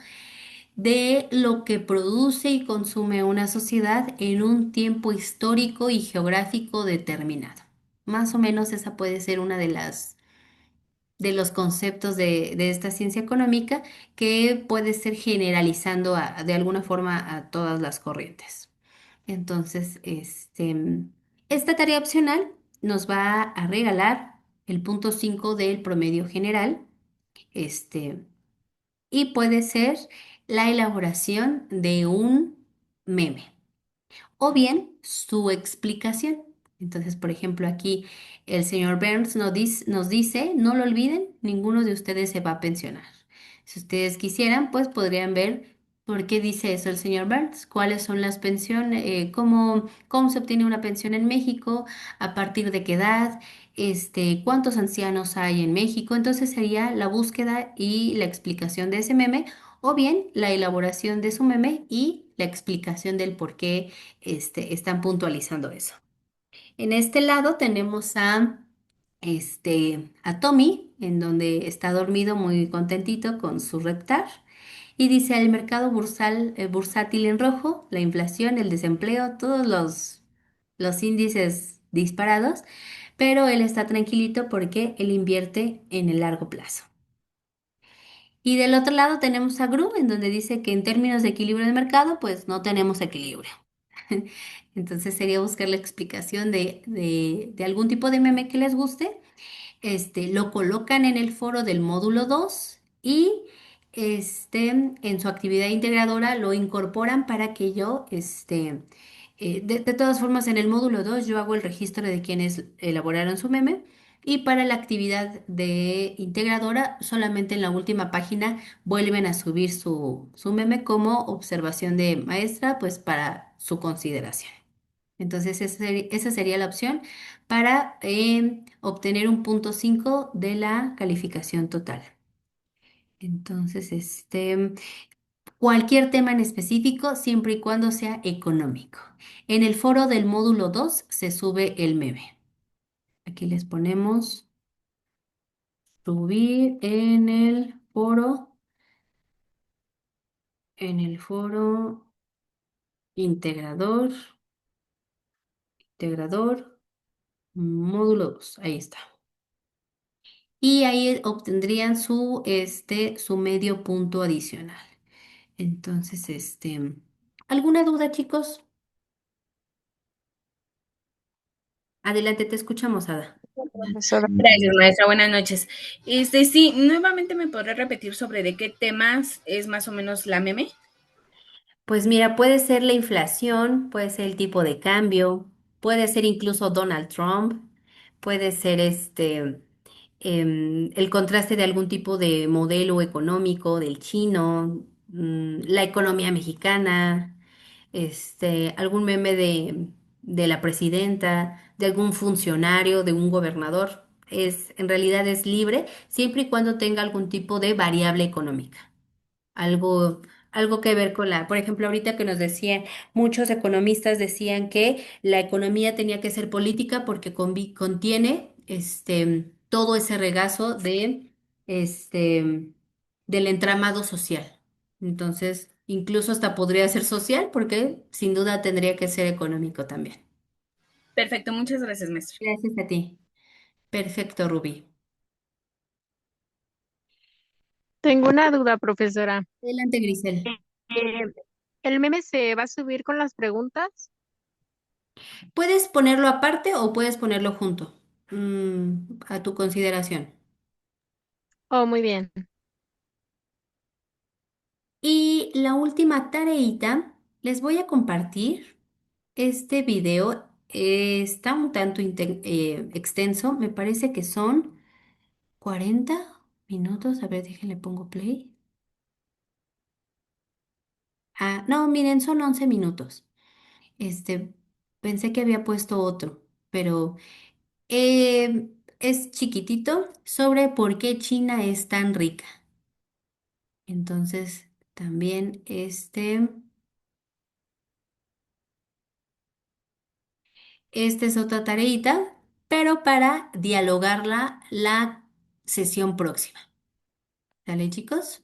de lo que produce y consume una sociedad en un tiempo histórico y geográfico determinado. Más o menos esa puede ser una de los conceptos de esta ciencia económica que puede ser generalizando de alguna forma a todas las corrientes. Entonces, esta tarea opcional nos va a regalar el punto 5 del promedio general, este, y puede ser la elaboración de un meme o bien su explicación. Entonces, por ejemplo, aquí el señor Burns nos dice, no lo olviden, ninguno de ustedes se va a pensionar. Si ustedes quisieran, pues podrían ver por qué dice eso el señor Burns, cuáles son las pensiones, cómo se obtiene una pensión en México, a partir de qué edad, cuántos ancianos hay en México. Entonces sería la búsqueda y la explicación de ese meme, o bien la elaboración de su meme y la explicación del por qué están puntualizando eso. En este lado tenemos a a Tommy, en donde está dormido muy contentito con su reptar. Y dice el mercado bursátil en rojo, la inflación, el desempleo, todos los índices disparados, pero él está tranquilito porque él invierte en el largo plazo. Y del otro lado tenemos a Gru, en donde dice que en términos de equilibrio de mercado, pues no tenemos equilibrio. Entonces sería buscar la explicación de algún tipo de meme que les guste, lo colocan en el foro del módulo 2 y en su actividad integradora lo incorporan para que yo, de todas formas, en el módulo 2 yo hago el registro de quienes elaboraron su meme y para la actividad de integradora solamente en la última página vuelven a subir su meme como observación de maestra, pues para su consideración. Entonces, esa sería la opción para obtener un punto 5 de la calificación total. Entonces, cualquier tema en específico, siempre y cuando sea económico. En el foro del módulo 2 se sube el meme. Aquí les ponemos subir en el foro integrador, integrador, módulo 2. Ahí está. Y ahí obtendrían su medio punto adicional. Entonces, ¿alguna duda, chicos? Adelante, te escuchamos, Ada. Profesora. Gracias, maestra. Buenas noches. Sí, nuevamente me podrá repetir sobre de qué temas es más o menos la meme. Pues mira, puede ser la inflación, puede ser el tipo de cambio, puede ser incluso Donald Trump, puede ser el contraste de algún tipo de modelo económico del chino, la economía mexicana, algún meme de la presidenta, de algún funcionario, de un gobernador. En realidad es libre siempre y cuando tenga algún tipo de variable económica. Algo, algo que ver con por ejemplo, ahorita que nos decían, muchos economistas decían que la economía tenía que ser política porque contiene todo ese regazo del entramado social. Entonces, incluso hasta podría ser social porque sin duda tendría que ser económico también. Perfecto, muchas gracias, maestra. Gracias a ti. Perfecto, Rubí. Tengo una duda, profesora. Adelante, Grisel. Eh, ¿El meme se va a subir con las preguntas? Puedes ponerlo aparte o puedes ponerlo junto, a tu consideración. Oh, muy bien. Y la última tareita, les voy a compartir este video. Está un tanto extenso, me parece que son 40 minutos. A ver, déjenle pongo play. Ah, no, miren, son 11 minutos. Este, Pensé que había puesto otro, pero es chiquitito sobre por qué China es tan rica. Entonces, también esta es otra tareita, pero para dialogarla la sesión próxima. ¿Sale, chicos?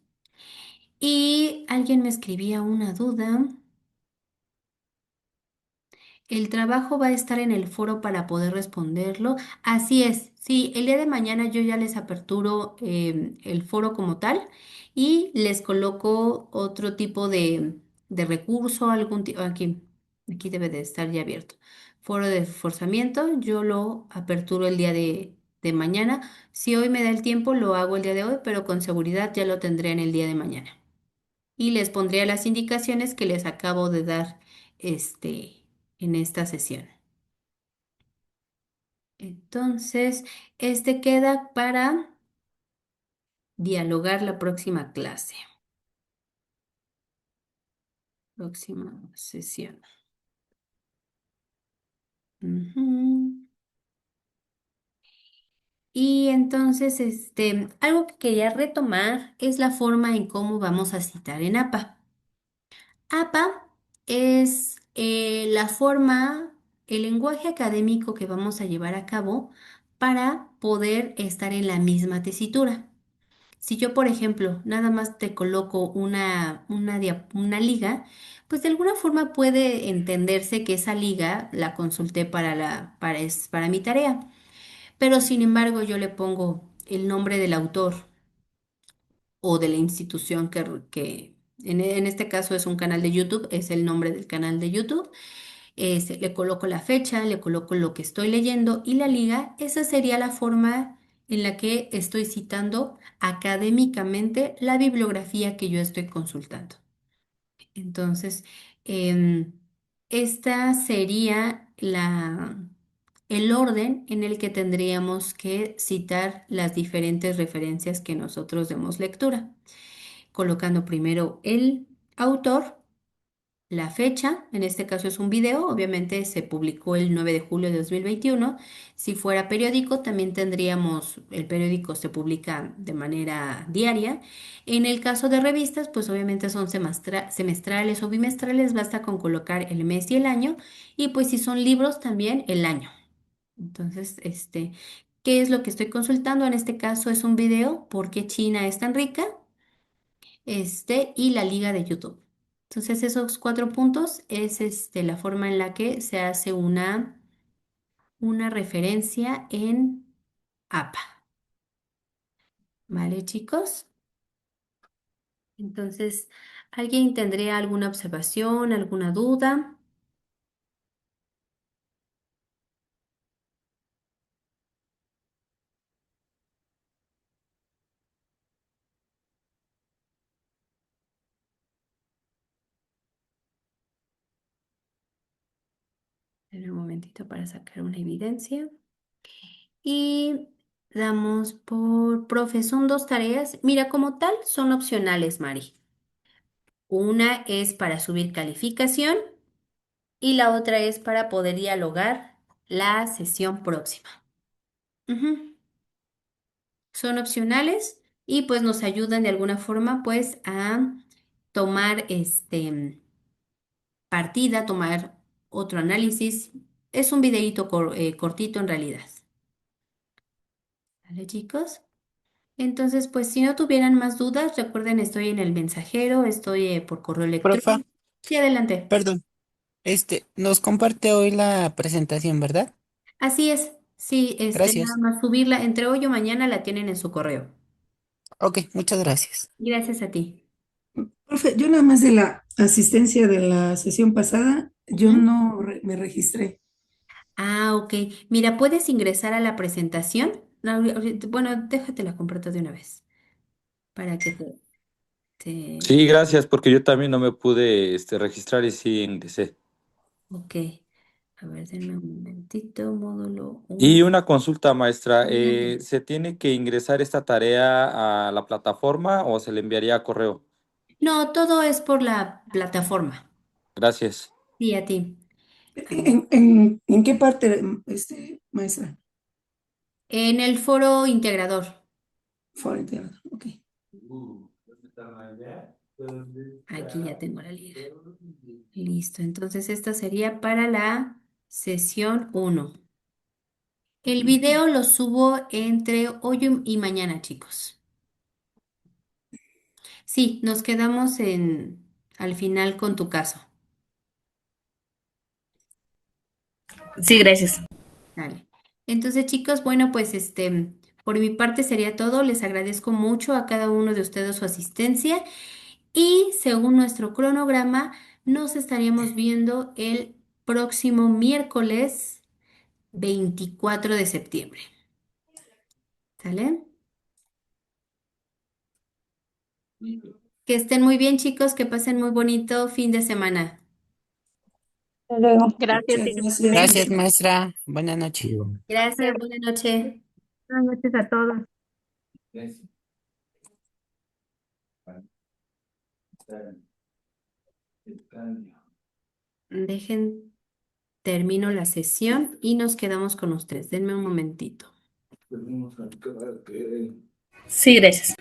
Y alguien me escribía una duda. El trabajo va a estar en el foro para poder responderlo. Así es, sí, el día de mañana yo ya les aperturo el foro como tal y les coloco otro tipo de recurso, aquí debe de estar ya abierto. Foro de reforzamiento, yo lo aperturo el día de mañana. Si hoy me da el tiempo, lo hago el día de hoy, pero con seguridad ya lo tendré en el día de mañana y les pondría las indicaciones que les acabo de dar en esta sesión. Entonces, queda para dialogar la próxima clase, próxima sesión. Ujú. Y entonces, algo que quería retomar es la forma en cómo vamos a citar en APA. APA es la forma, el lenguaje académico que vamos a llevar a cabo para poder estar en la misma tesitura. Si yo, por ejemplo, nada más te coloco una liga, pues de alguna forma puede entenderse que esa liga la consulté para mi tarea. Pero sin embargo, yo le pongo el nombre del autor o de la institución en este caso es un canal de YouTube, es el nombre del canal de YouTube. Le coloco la fecha, le coloco lo que estoy leyendo y la liga. Esa sería la forma en la que estoy citando académicamente la bibliografía que yo estoy consultando. Entonces, em, esta sería el orden en el que tendríamos que citar las diferentes referencias que nosotros demos lectura, colocando primero el autor, la fecha, en este caso es un video, obviamente se publicó el 9 de julio de 2021. Si fuera periódico, también tendríamos, el periódico se publica de manera diaria. En el caso de revistas, pues obviamente son semestrales o bimestrales, basta con colocar el mes y el año. Y pues si son libros, también el año. Entonces, ¿qué es lo que estoy consultando? En este caso es un video, ¿por qué China es tan rica? Y la liga de YouTube. Entonces, esos 4 puntos es la forma en la que se hace una referencia en APA. ¿Vale, chicos? Entonces, ¿alguien tendría alguna observación, alguna duda? Espera un momentito para sacar una evidencia. Y damos por profe, son 2 tareas. Mira, como tal, son opcionales, Mari. Una es para subir calificación y la otra es para poder dialogar la sesión próxima. Ujú. Son opcionales y pues nos ayudan de alguna forma pues a tomar partida, tomar otro análisis. Es un videíto cortito en realidad. ¿Vale, chicos? Entonces, pues si no tuvieran más dudas, recuerden, estoy en el mensajero, estoy por correo Profa, electrónico. Sí, adelante. perdón, nos comparte hoy la presentación, ¿verdad? Así es. Sí, nada Gracias. más subirla entre hoy o mañana la tienen en su correo. Ok, muchas gracias. Gracias a ti. Profe, yo nada más de la asistencia de la sesión pasada, yo Ujú. no me registré. Ah, ok. Mira, puedes ingresar a la presentación. No, bueno, déjate la comparto de una vez para que Sí, gracias, porque yo también no me pude registrar y sí ingresé. Ok. A ver, denme un momentito. Módulo Y 1. una consulta, maestra, Adelante. ¿se tiene que ingresar esta tarea a la plataforma o se le enviaría a correo? No, todo es por la plataforma. Gracias. Sí, a ti. A ver. ¿En qué parte, maestra? En el foro integrador. Foro integrado, ok. Aquí ya tengo la liga. Listo. Entonces, esta sería para la sesión 1. El video lo subo entre hoy y mañana, chicos. Sí, nos quedamos al final con tu caso. Sí, gracias. Dale. Entonces, chicos, bueno, pues por mi parte sería todo. Les agradezco mucho a cada uno de ustedes su asistencia y según nuestro cronograma, nos estaríamos viendo el próximo miércoles 24 de septiembre. ¿Sale? Que estén muy bien, chicos, que pasen muy bonito fin de semana. Hasta luego. Gracias, Muchas gracias. Gracias, maestra. Buenas noches. Gracias, buenas noches. Buenas noches a todos. Dejen, termino la sesión y nos quedamos con ustedes. Denme un momentito. Sí, gracias.